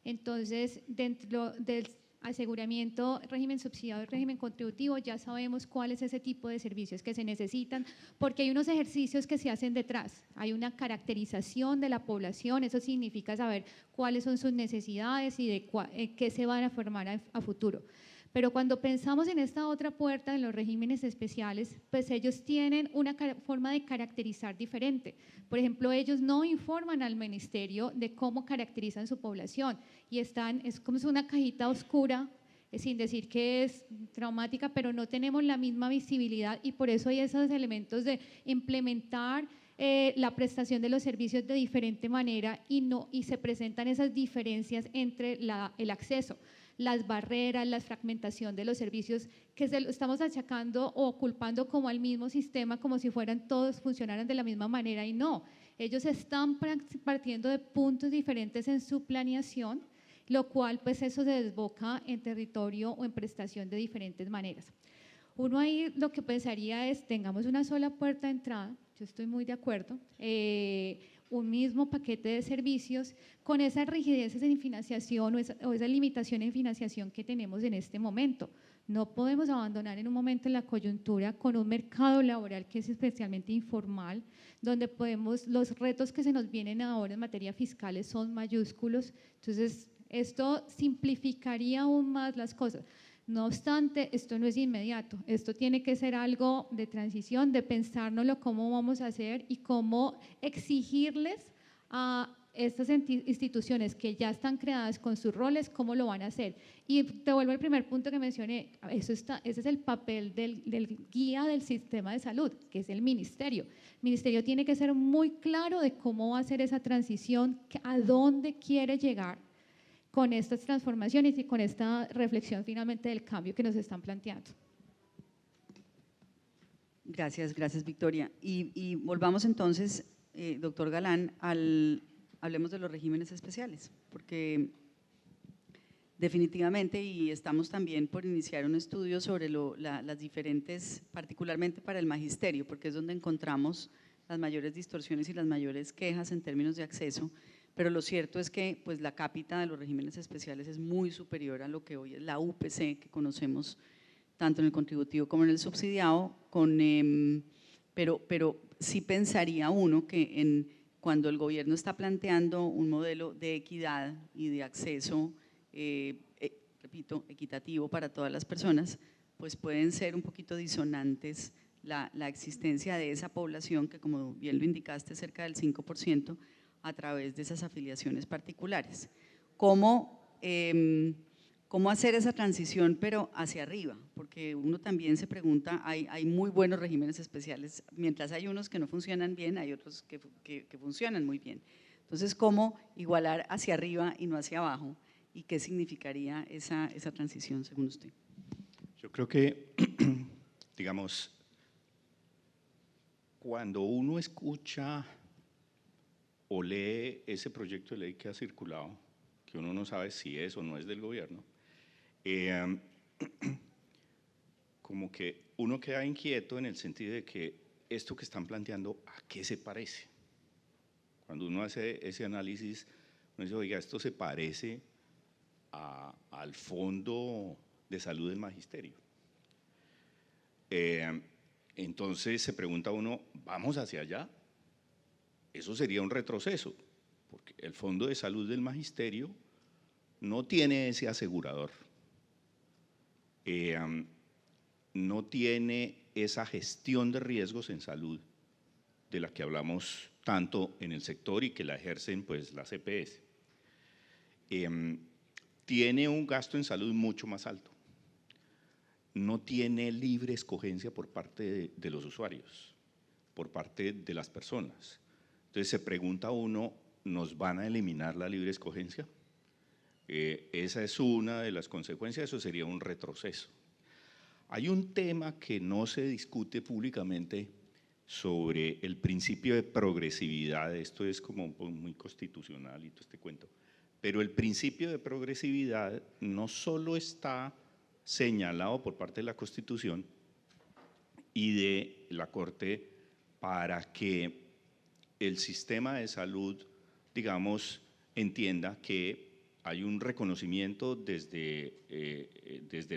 Entonces, dentro del aseguramiento, régimen subsidiado y régimen contributivo, ya sabemos cuál es ese tipo de servicios que se necesitan, porque hay unos ejercicios que se hacen detrás, hay una caracterización de la población, eso significa saber cuáles son sus necesidades y de qué se van a formar a futuro. Pero cuando pensamos en esta otra puerta, en los regímenes especiales, pues ellos tienen una forma de caracterizar diferente. Por ejemplo, ellos no informan al ministerio de cómo caracterizan su población y es como una cajita oscura, sin decir que es traumática, pero no tenemos la misma visibilidad y por eso hay esos elementos de implementar la prestación de los servicios de diferente manera y se presentan esas diferencias entre el acceso, las barreras, la fragmentación de los servicios que se lo estamos achacando o culpando como al mismo sistema, como si todos funcionaran de la misma manera y no, ellos están partiendo de puntos diferentes en su planeación, lo cual pues eso se desboca en territorio o en prestación de diferentes maneras. Uno ahí lo que pensaría es, tengamos una sola puerta de entrada, yo estoy muy de acuerdo, un mismo paquete de servicios con esas rigideces en financiación o esa limitación en financiación que tenemos en este momento. No podemos abandonar en un momento en la coyuntura con un mercado laboral que es especialmente informal, donde los retos que se nos vienen ahora en materia fiscal son mayúsculos, entonces esto simplificaría aún más las cosas. No obstante, esto no es inmediato, esto tiene que ser algo de transición, de pensárnoslo cómo vamos a hacer y cómo exigirles a estas instituciones que ya están creadas con sus roles, cómo lo van a hacer. Y te vuelvo al primer punto que mencioné, ese es el papel del guía del sistema de salud, que es el ministerio. El ministerio tiene que ser muy claro de cómo va a hacer esa transición, a dónde quiere llegar con estas transformaciones y con esta reflexión finalmente del cambio que nos están planteando. Gracias, gracias Victoria. Y volvamos entonces, doctor Galán, hablemos de los regímenes especiales, porque definitivamente, y estamos también por iniciar un estudio sobre las diferentes, particularmente para el magisterio, porque es donde encontramos las mayores distorsiones y las mayores quejas en términos de acceso, pero lo cierto es que pues, la cápita de los regímenes especiales es muy superior a lo que hoy es la UPC que conocemos tanto en el contributivo como en el subsidiado, pero sí pensaría uno que cuando el gobierno está planteando un modelo de equidad y de acceso, repito, equitativo para todas las personas, pues pueden ser un poquito disonantes la existencia de esa población que, como bien lo indicaste, cerca del 5%, a través de esas afiliaciones particulares. ¿Cómo hacer esa transición, pero hacia arriba? Porque uno también se pregunta, hay muy buenos regímenes especiales, mientras hay unos que no funcionan bien, hay otros que funcionan muy bien. Entonces, ¿cómo igualar hacia arriba y no hacia abajo? ¿Y qué significaría esa transición, según usted? Yo creo que, digamos, cuando uno escucha o lee ese proyecto de ley que ha circulado, que uno no sabe si es o no es del gobierno, como que uno queda inquieto en el sentido de que esto que están planteando, ¿a qué se parece? Cuando uno hace ese análisis, uno dice, oiga, esto se parece al Fondo de Salud del Magisterio. Entonces se pregunta uno, ¿vamos hacia allá? Eso sería un retroceso, porque el Fondo de Salud del Magisterio no tiene ese asegurador, no tiene esa gestión de riesgos en salud de la que hablamos tanto en el sector y que la ejercen pues las EPS. Tiene un gasto en salud mucho más alto, no tiene libre escogencia por parte de los usuarios, por parte de las personas. Entonces se pregunta uno, ¿nos van a eliminar la libre escogencia? Esa es una de las consecuencias, eso sería un retroceso. Hay un tema que no se discute públicamente sobre el principio de progresividad, esto es como muy constitucional y todo este cuento, pero el principio de progresividad no solo está señalado por parte de la Constitución y de la Corte para que el sistema de salud, digamos, entienda que hay un reconocimiento desde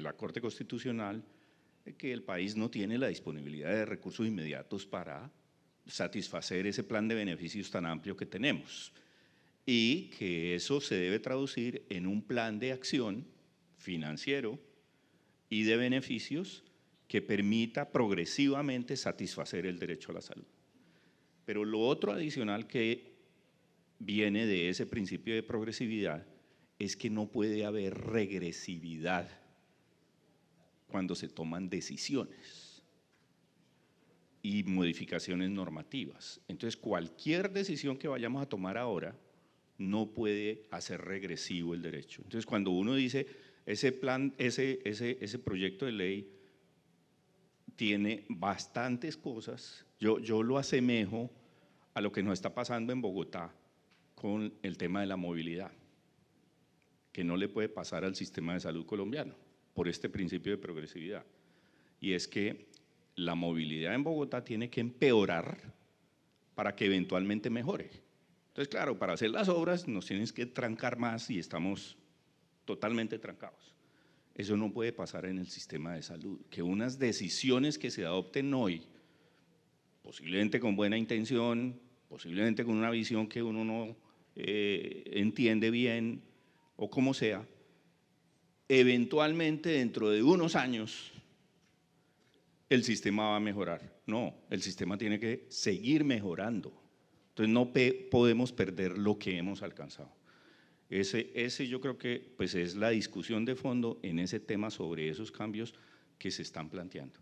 la Corte Constitucional de que el país no tiene la disponibilidad de recursos inmediatos para satisfacer ese plan de beneficios tan amplio que tenemos y que eso se debe traducir en un plan de acción financiero y de beneficios que permita progresivamente satisfacer el derecho a la salud. Pero lo otro adicional que viene de ese principio de progresividad es que no puede haber regresividad cuando se toman decisiones y modificaciones normativas. Entonces, cualquier decisión que vayamos a tomar ahora no puede hacer regresivo el derecho. Entonces, cuando uno dice, ese proyecto de ley tiene bastantes cosas, yo lo asemejo a lo que nos está pasando en Bogotá con el tema de la movilidad, que no le puede pasar al sistema de salud colombiano por este principio de progresividad. Y es que la movilidad en Bogotá tiene que empeorar para que eventualmente mejore. Entonces, claro, para hacer las obras nos tienen que trancar más y estamos totalmente trancados. Eso no puede pasar en el sistema de salud, que unas decisiones que se adopten hoy, posiblemente con buena intención, posiblemente con una visión que uno no entiende bien o como sea, eventualmente dentro de unos años el sistema va a mejorar. No, el sistema tiene que seguir mejorando. Entonces no podemos perder lo que hemos alcanzado. Ese yo creo que pues es la discusión de fondo en ese tema sobre esos cambios que se están planteando.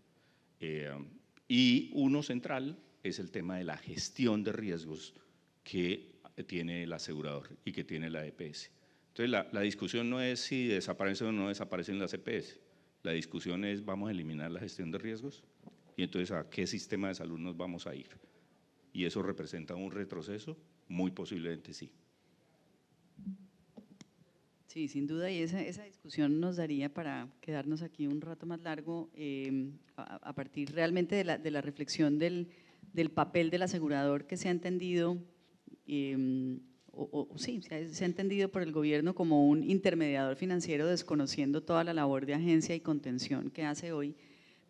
Y uno central es el tema de la gestión de riesgos que tiene el asegurador y que tiene la EPS. Entonces la discusión no es si desaparecen o no desaparecen las EPS, la discusión es vamos a eliminar la gestión de riesgos y entonces a qué sistema de salud nos vamos a ir. ¿Y eso representa un retroceso? Muy posiblemente sí. Sí, sin duda, y esa discusión nos daría para quedarnos aquí un rato más largo a partir realmente de la reflexión del papel del asegurador que se ha entendido, sí, se ha entendido por el gobierno como un intermediador financiero, desconociendo toda la labor de agencia y contención que hace hoy,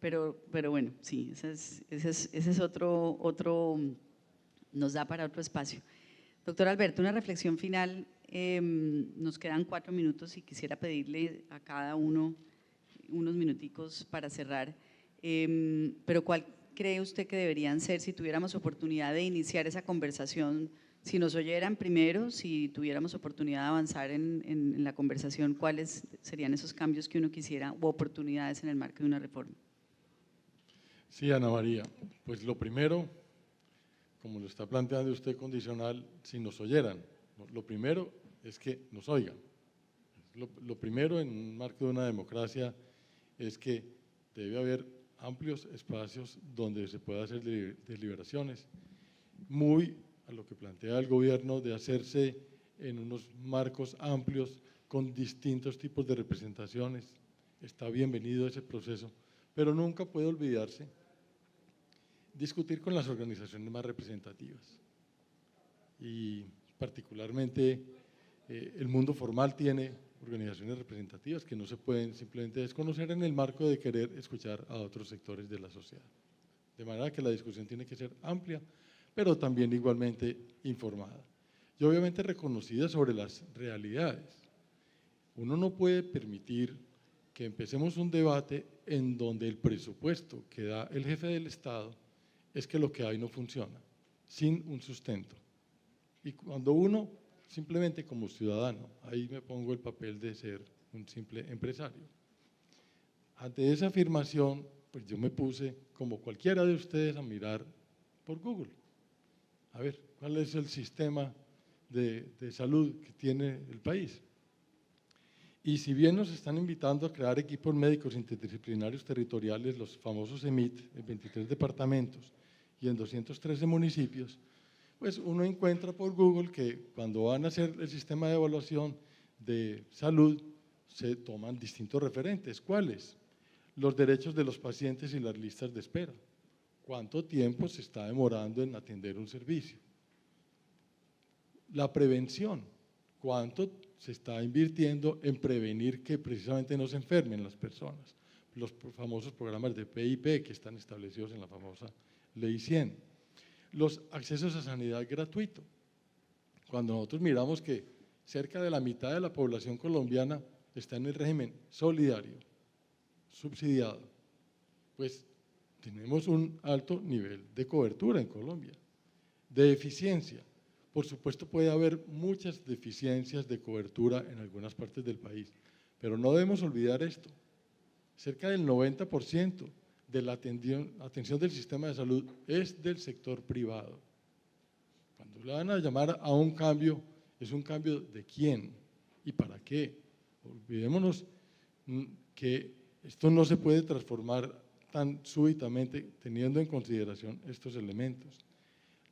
pero bueno, sí, ese es otro, nos da para otro espacio. Doctor Alberto, una reflexión final. Nos quedan 4 minutos y quisiera pedirle a cada uno unos minuticos para cerrar, pero ¿cuál cree usted que deberían ser si tuviéramos oportunidad de iniciar esa conversación? Si nos oyeran primero, si tuviéramos oportunidad de avanzar en la conversación, ¿cuáles serían esos cambios que uno quisiera o oportunidades en el marco de una reforma? Sí, Ana María, pues lo primero, como lo está planteando usted condicional, si nos oyeran, lo primero es que nos oigan. Lo primero en un marco de una democracia es que debe haber amplios espacios donde se pueda hacer deliberaciones, muy a lo que plantea el gobierno de hacerse en unos marcos amplios con distintos tipos de representaciones. Está bienvenido ese proceso, pero nunca puede olvidarse discutir con las organizaciones más representativas y particularmente el mundo formal tiene organizaciones representativas que no se pueden simplemente desconocer en el marco de querer escuchar a otros sectores de la sociedad. De manera que la discusión tiene que ser amplia, pero también igualmente informada y obviamente reconocida sobre las realidades. Uno no puede permitir que empecemos un debate en donde el presupuesto que da el jefe del Estado es que lo que hay no funciona, sin un sustento. Y cuando uno, simplemente como ciudadano, ahí me pongo el papel de ser un simple empresario, ante esa afirmación, pues yo me puse, como cualquiera de ustedes, a mirar por Google. A ver, cuál es el sistema de salud que tiene el país. Y si bien nos están invitando a crear equipos médicos interdisciplinarios territoriales, los famosos EMIT, en 23 departamentos y en 213 municipios, pues uno encuentra por Google que cuando van a hacer el sistema de evaluación de salud, se toman distintos referentes. ¿Cuáles? Los derechos de los pacientes y las listas de espera. ¿Cuánto tiempo se está demorando en atender un servicio? La prevención. ¿Cuánto se está invirtiendo en prevenir que precisamente no se enfermen las personas? Los famosos programas de PIP que están establecidos en la famosa Ley 100. Los accesos a sanidad gratuito. Cuando nosotros miramos que cerca de la mitad de la población colombiana está en el régimen solidario, subsidiado, pues tenemos un alto nivel de cobertura en Colombia. De eficiencia, por supuesto puede haber muchas deficiencias de cobertura en algunas partes del país, pero no debemos olvidar esto, cerca del 90% de la atención del sistema de salud es del sector privado. Cuando le van a llamar a un cambio, es un cambio de quién y para qué. Olvidémonos que esto no se puede transformar tan súbitamente teniendo en consideración estos elementos.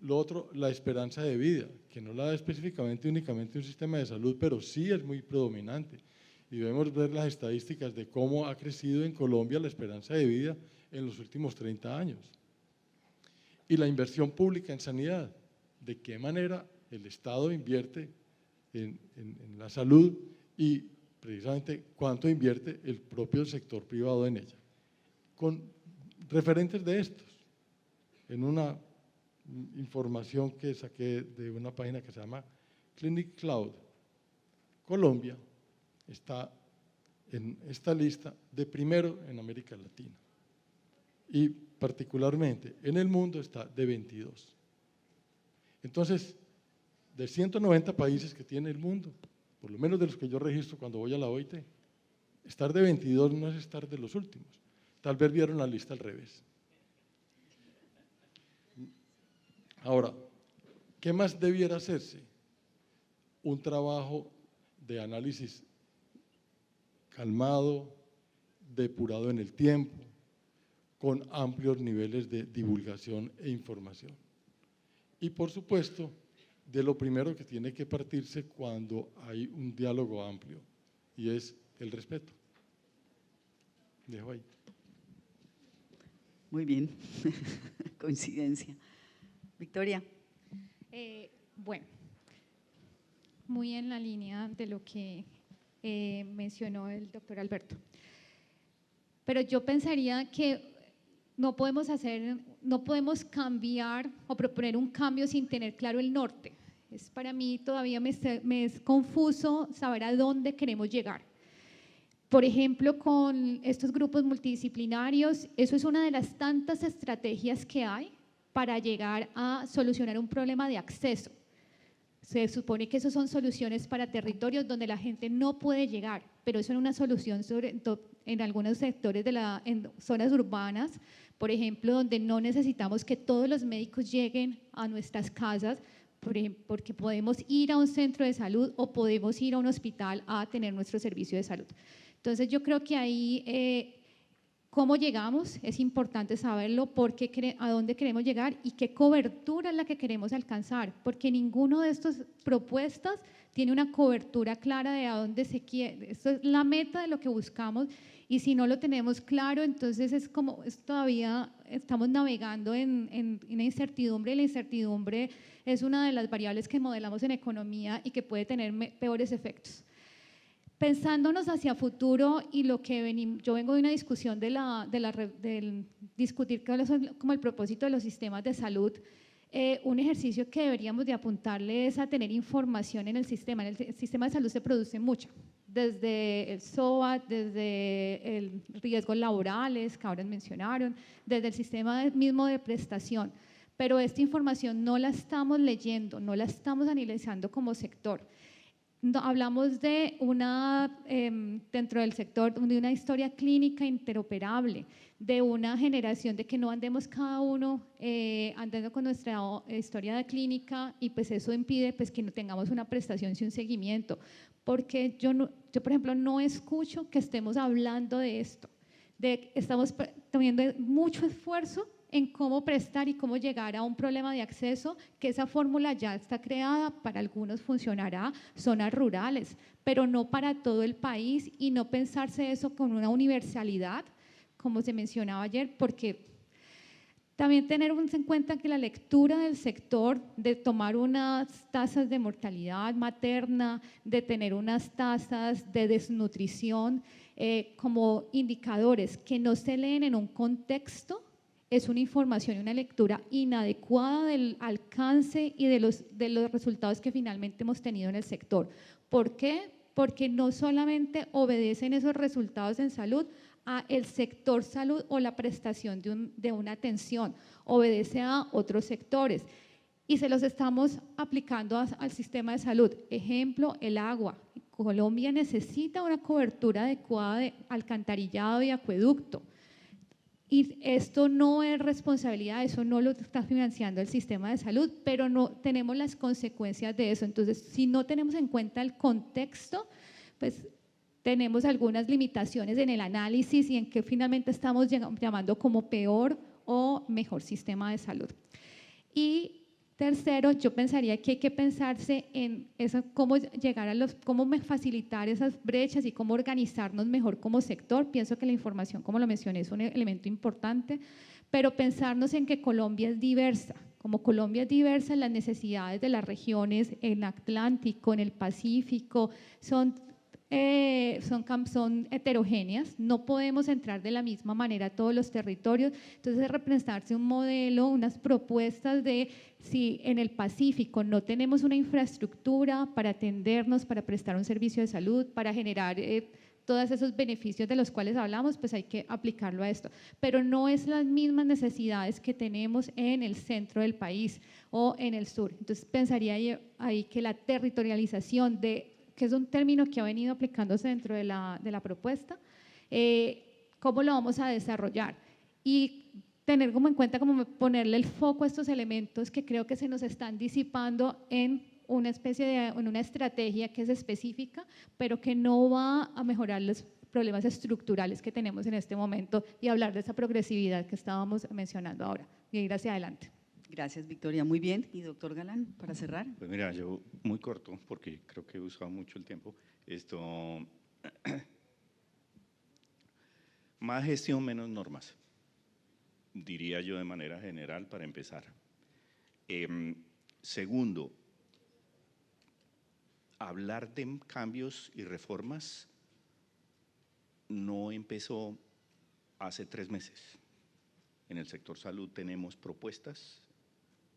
Lo otro, la esperanza de vida, que no la da específicamente únicamente un sistema de salud, pero sí es muy predominante. Y debemos ver las estadísticas de cómo ha crecido en Colombia la esperanza de vida en los últimos 30 años. Y la inversión pública en sanidad, de qué manera el Estado invierte en la salud y precisamente cuánto invierte el propio sector privado en ella. Con referentes de estos, en una información que saqué de una página que se llama Clinic Cloud, Colombia está en esta lista de primero en América Latina y particularmente en el mundo está de 22. Entonces, de 190 países que tiene el mundo, por lo menos de los que yo registro cuando voy a la OIT, estar de 22 no es estar de los últimos. Tal vez vieron la lista al revés. Ahora, ¿qué más debiera hacerse? Un trabajo de análisis calmado, depurado en el tiempo, con amplios niveles de divulgación e información. Y por supuesto, de lo primero que tiene que partirse cuando hay un diálogo amplio, y es el respeto. Dejo ahí. Muy bien, coincidencia. Victoria. Bueno, muy en la línea de lo que mencionó el doctor Alberto. Pero yo pensaría que no podemos cambiar o proponer un cambio sin tener claro el norte. Para mí todavía me es confuso saber a dónde queremos llegar. Por ejemplo, con estos grupos multidisciplinarios, eso es una de las tantas estrategias que hay para llegar a solucionar un problema de acceso. Se supone que eso son soluciones para territorios donde la gente no puede llegar, pero eso es una solución en algunos sectores en zonas urbanas, por ejemplo, donde no necesitamos que todos los médicos lleguen a nuestras casas, porque podemos ir a un centro de salud o podemos ir a un hospital a tener nuestro servicio de salud. Entonces yo creo que ahí cómo llegamos es importante saberlo, a dónde queremos llegar y qué cobertura es la que queremos alcanzar, porque ninguno de estas propuestas tiene una cobertura clara de a dónde se quiere. Esto es la meta de lo que buscamos y si no lo tenemos claro, entonces todavía estamos navegando en una incertidumbre y la incertidumbre es una de las variables que modelamos en economía y que puede tener peores efectos. Pensándonos hacia futuro y lo que yo vengo de una discusión del discutir como el propósito de los sistemas de salud, un ejercicio que deberíamos de apuntarle es a tener información en el sistema. En el sistema de salud se produce mucho, desde el SOAT, desde el riesgos laborales que ahora mencionaron, desde el sistema mismo de prestación, pero esta información no la estamos leyendo, no la estamos analizando como sector. hablamos de dentro del sector, de una historia clínica interoperable, de una generación de que no andemos cada uno andando con nuestra historia de clínica y pues eso impide pues que no tengamos una prestación y un seguimiento, porque yo por ejemplo no escucho que estemos hablando de esto, estamos teniendo mucho esfuerzo en cómo prestar y cómo llegar a un problema de acceso, que esa fórmula ya está creada, para algunos funcionará, zonas rurales, pero no para todo el país, y no pensarse eso con una universalidad, como se mencionaba ayer, porque también tener en cuenta que la lectura del sector, de tomar unas tasas de mortalidad materna, de tener unas tasas de desnutrición como indicadores que no se leen en un contexto, es una información y una lectura inadecuada del alcance y de los resultados que finalmente hemos tenido en el sector. ¿Por qué? Porque no solamente obedecen esos resultados en salud a el sector salud o la prestación de una atención, obedece a otros sectores y se los estamos aplicando al sistema de salud. Ejemplo, el agua. Colombia necesita una cobertura adecuada de alcantarillado y acueducto. Y esto no es responsabilidad, eso no lo está financiando el sistema de salud, pero no tenemos las consecuencias de eso. Entonces, si no tenemos en cuenta el contexto, pues tenemos algunas limitaciones en el análisis y en qué finalmente estamos llamando como peor o mejor sistema de salud. Y tercero, yo pensaría que hay que pensarse en eso, cómo llegar a cómo facilitar esas brechas y cómo organizarnos mejor como sector. Pienso que la información, como lo mencioné, es un elemento importante, pero pensarnos en que Colombia es diversa. Como Colombia es diversa, las necesidades de las regiones en Atlántico, en el Pacífico, son heterogéneas, no podemos entrar de la misma manera a todos los territorios. Entonces, es representarse un modelo, unas propuestas de si en el Pacífico no tenemos una infraestructura para atendernos, para prestar un servicio de salud, para generar todos esos beneficios de los cuales hablamos, pues hay que aplicarlo a esto. Pero no es las mismas necesidades que tenemos en el centro del país o en el sur. Entonces, pensaría ahí que la territorialización que es un término que ha venido aplicándose dentro de la propuesta, cómo lo vamos a desarrollar y tener como en cuenta, como ponerle el foco a estos elementos que creo que se nos están disipando en una en una estrategia que es específica, pero que no va a mejorar los problemas estructurales que tenemos en este momento y hablar de esa progresividad que estábamos mencionando ahora. Y ir hacia adelante. Gracias, Victoria. Muy bien. ¿Y doctor Galán, para cerrar? Pues mira, yo muy corto, porque creo que he usado mucho el tiempo. Más gestión, menos normas, diría yo de manera general para empezar. Segundo, hablar de cambios y reformas no empezó hace 3 meses. En el sector salud tenemos propuestas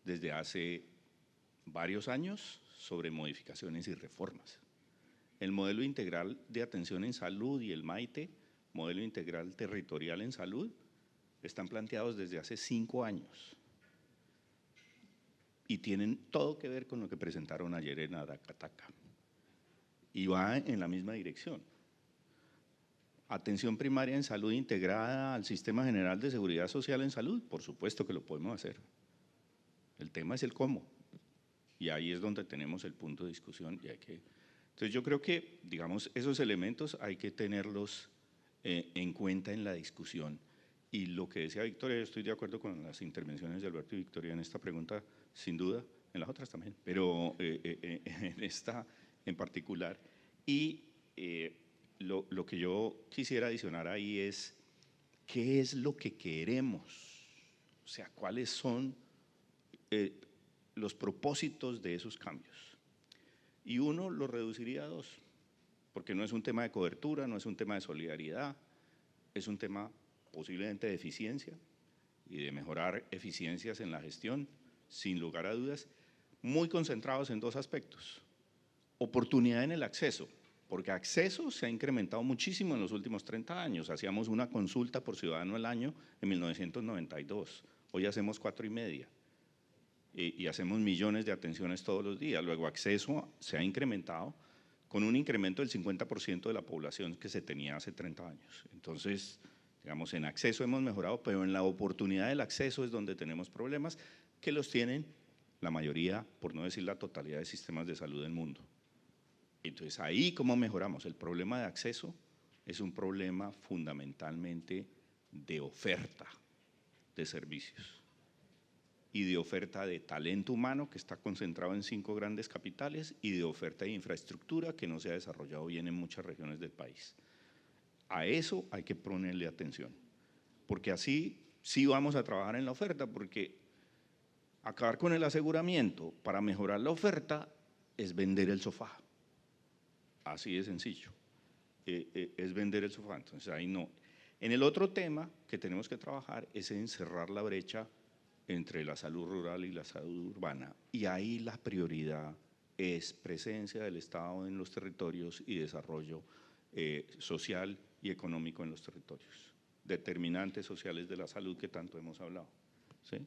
desde hace varios años sobre modificaciones y reformas. El modelo integral de atención en salud y el MAITE, modelo integral territorial en salud, están planteados desde hace 5 años y tienen todo que ver con lo que presentaron ayer en Aracataca y va en la misma dirección. Atención primaria en salud integrada al Sistema General de Seguridad Social en salud, por supuesto que lo podemos hacer. El tema es el cómo, y ahí es donde tenemos el punto de discusión. Entonces yo creo que, digamos, esos elementos hay que tenerlos en cuenta en la discusión. Y lo que decía Victoria, yo estoy de acuerdo con las intervenciones de Alberto y Victoria en esta pregunta, sin duda, en las otras también, pero en esta en particular. Y lo que yo quisiera adicionar ahí es, ¿qué es lo que queremos? O sea, ¿cuáles son los propósitos de esos cambios? Y uno lo reduciría a 2, porque no es un tema de cobertura, no es un tema de solidaridad, es un tema posiblemente de eficiencia y de mejorar eficiencias en la gestión, sin lugar a dudas, muy concentrados en 2 aspectos. Oportunidad en el acceso, porque acceso se ha incrementado muchísimo en los últimos 30 años. Hacíamos una consulta por ciudadano al año en 1992, hoy hacemos 4,5 y hacemos millones de atenciones todos los días. Luego, acceso se ha incrementado, con un incremento del 50% de la población que se tenía hace 30 años. Entonces, digamos, en acceso hemos mejorado, pero en la oportunidad del acceso es donde tenemos problemas que los tienen la mayoría, por no decir la totalidad de sistemas de salud del mundo. Entonces, ahí ¿cómo mejoramos? El problema de acceso es un problema fundamentalmente de oferta de servicios y de oferta de talento humano que está concentrado en 5 grandes capitales y de oferta de infraestructura que no se ha desarrollado bien en muchas regiones del país. A eso hay que ponerle atención, porque así sí vamos a trabajar en la oferta, porque acabar con el aseguramiento para mejorar la oferta es vender el sofá, así de sencillo, es vender el sofá, entonces ahí no. En el otro tema que tenemos que trabajar es en cerrar la brecha entre la salud rural y la salud urbana, y ahí la prioridad es presencia del Estado en los territorios y desarrollo social y económico en los territorios, determinantes sociales de la salud que tanto hemos hablado, ¿sí?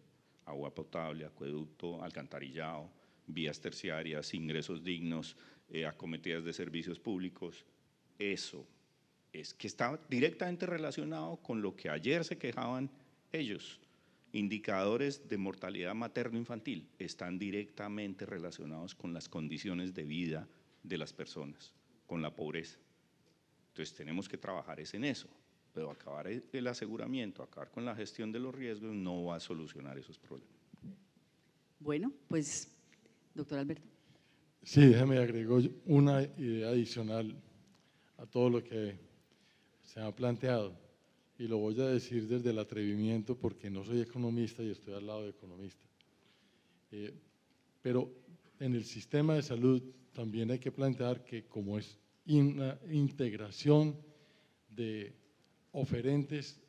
Agua potable, acueducto, alcantarillado, vías terciarias, ingresos dignos, acometidas de servicios públicos. Eso es que está directamente relacionado con lo que ayer se quejaban ellos. Indicadores de mortalidad materno-infantil están directamente relacionados con las condiciones de vida de las personas, con la pobreza. Entonces tenemos que trabajar es en eso, pero acabar el aseguramiento, acabar con la gestión de los riesgos no va a solucionar esos problemas. Bueno, pues, doctor Alberto. Sí, déjame agregar una idea adicional a todo lo que se ha planteado, y lo voy a decir desde el atrevimiento porque no soy economista y estoy al lado de economistas. Pero en el sistema de salud también hay que plantear que como es una integración de oferentes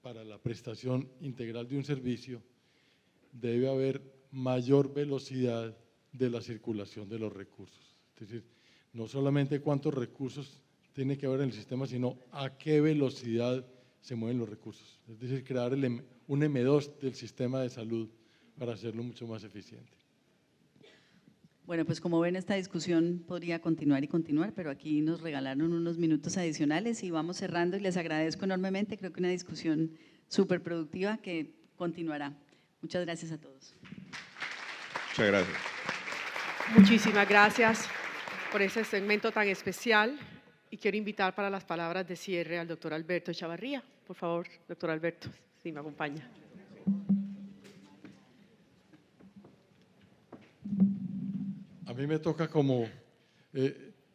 para la prestación integral de un servicio, debe haber mayor velocidad de la circulación de los recursos. Es decir, no solamente cuántos recursos tiene que haber en el sistema, sino a qué velocidad se mueven los recursos. Es decir, crear un M2 del sistema de salud para hacerlo mucho más eficiente. Bueno, pues como ven, esta discusión podría continuar y continuar, pero aquí nos regalaron unos minutos adicionales y vamos cerrando, y les agradezco enormemente. Creo que una discusión súper productiva que continuará. Muchas gracias a todos. Muchas gracias. Muchísimas gracias por ese segmento tan especial, y quiero invitar para las palabras de cierre al doctor Alberto Chavarría. Por favor, doctor Alberto, si me acompaña. A mí me toca como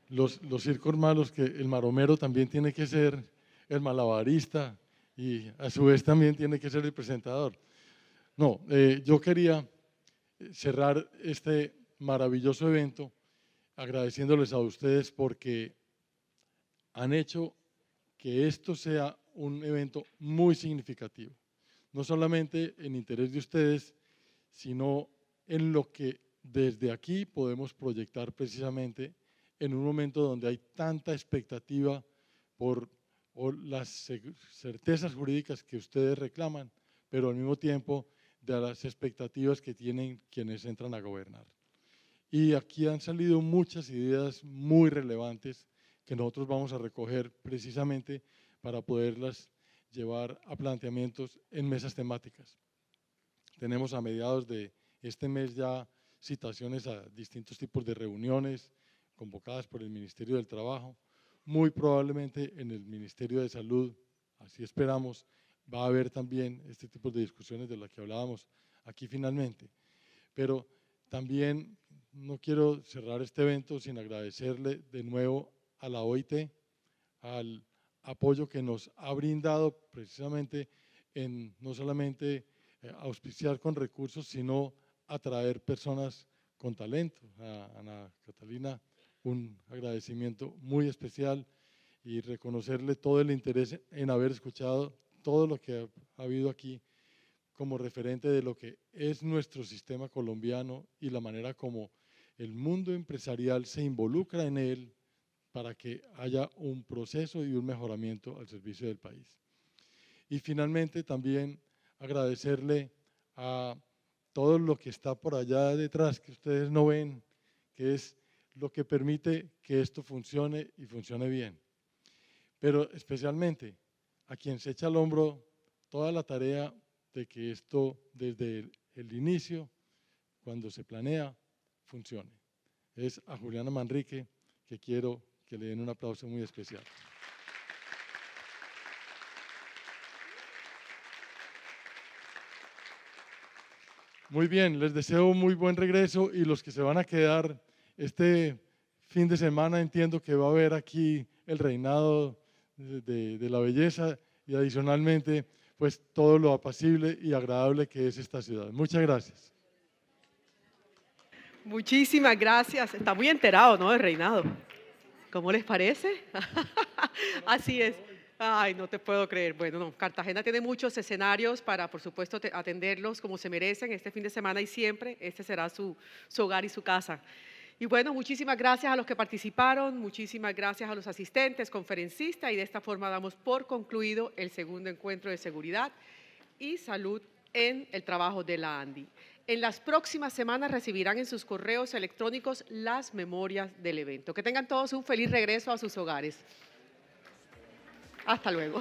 los circos malos, que el maromero también tiene que ser el malabarista y a su vez también tiene que ser el presentador. No, yo quería cerrar este maravilloso evento agradeciéndoles a ustedes porque han hecho que esto sea un evento muy significativo, no solamente en interés de ustedes, sino en lo que desde aquí podemos proyectar precisamente en un momento donde hay tanta expectativa por las certezas jurídicas que ustedes reclaman, pero al mismo tiempo de las expectativas que tienen quienes entran a gobernar. Y aquí han salido muchas ideas muy relevantes que nosotros vamos a recoger precisamente para poderlas llevar a planteamientos en mesas temáticas. Tenemos a mediados de este mes ya citaciones a distintos tipos de reuniones convocadas por el Ministerio del Trabajo. Muy probablemente en el Ministerio de Salud, así esperamos, va a haber también este tipo de discusiones de las que hablábamos aquí finalmente. Pero también no quiero cerrar este evento sin agradecerle de nuevo a la OIT, al apoyo que nos ha brindado precisamente en no solamente auspiciar con recursos, sino atraer personas con talento. A Ana Catalina, un agradecimiento muy especial y reconocerle todo el interés en haber escuchado todo lo que ha habido aquí como referente de lo que es nuestro sistema colombiano y la manera como el mundo empresarial se involucra en él para que haya un proceso y un mejoramiento al servicio del país. Y finalmente también agradecerle a todo lo que está por allá detrás, que ustedes no ven, que es lo que permite que esto funcione y funcione bien. Pero especialmente a quien se echa al hombro toda la tarea de que esto desde el inicio, cuando se planea, funcione. Es a Juliana Manrique, que quiero que le den un aplauso muy especial. Muy bien, les deseo un muy buen regreso y los que se van a quedar este fin de semana, entiendo que va a haber aquí el reinado de la belleza y adicionalmente pues todo lo apacible y agradable que es esta ciudad. Muchas gracias. Muchísimas gracias. Está muy enterado, ¿no?, del reinado. ¿Cómo les parece? Así es. Ay, no te puedo creer. Bueno, no, Cartagena tiene muchos escenarios para, por supuesto, atenderlos como se merecen este fin de semana y siempre. Este será su hogar y su casa. Y bueno, muchísimas gracias a los que participaron, muchísimas gracias a los asistentes, conferencistas, y de esta forma damos por concluido el segundo encuentro de seguridad y salud en el trabajo de la ANDI. En las próximas semanas recibirán en sus correos electrónicos las memorias del evento. Que tengan todos un feliz regreso a sus hogares. Hasta luego.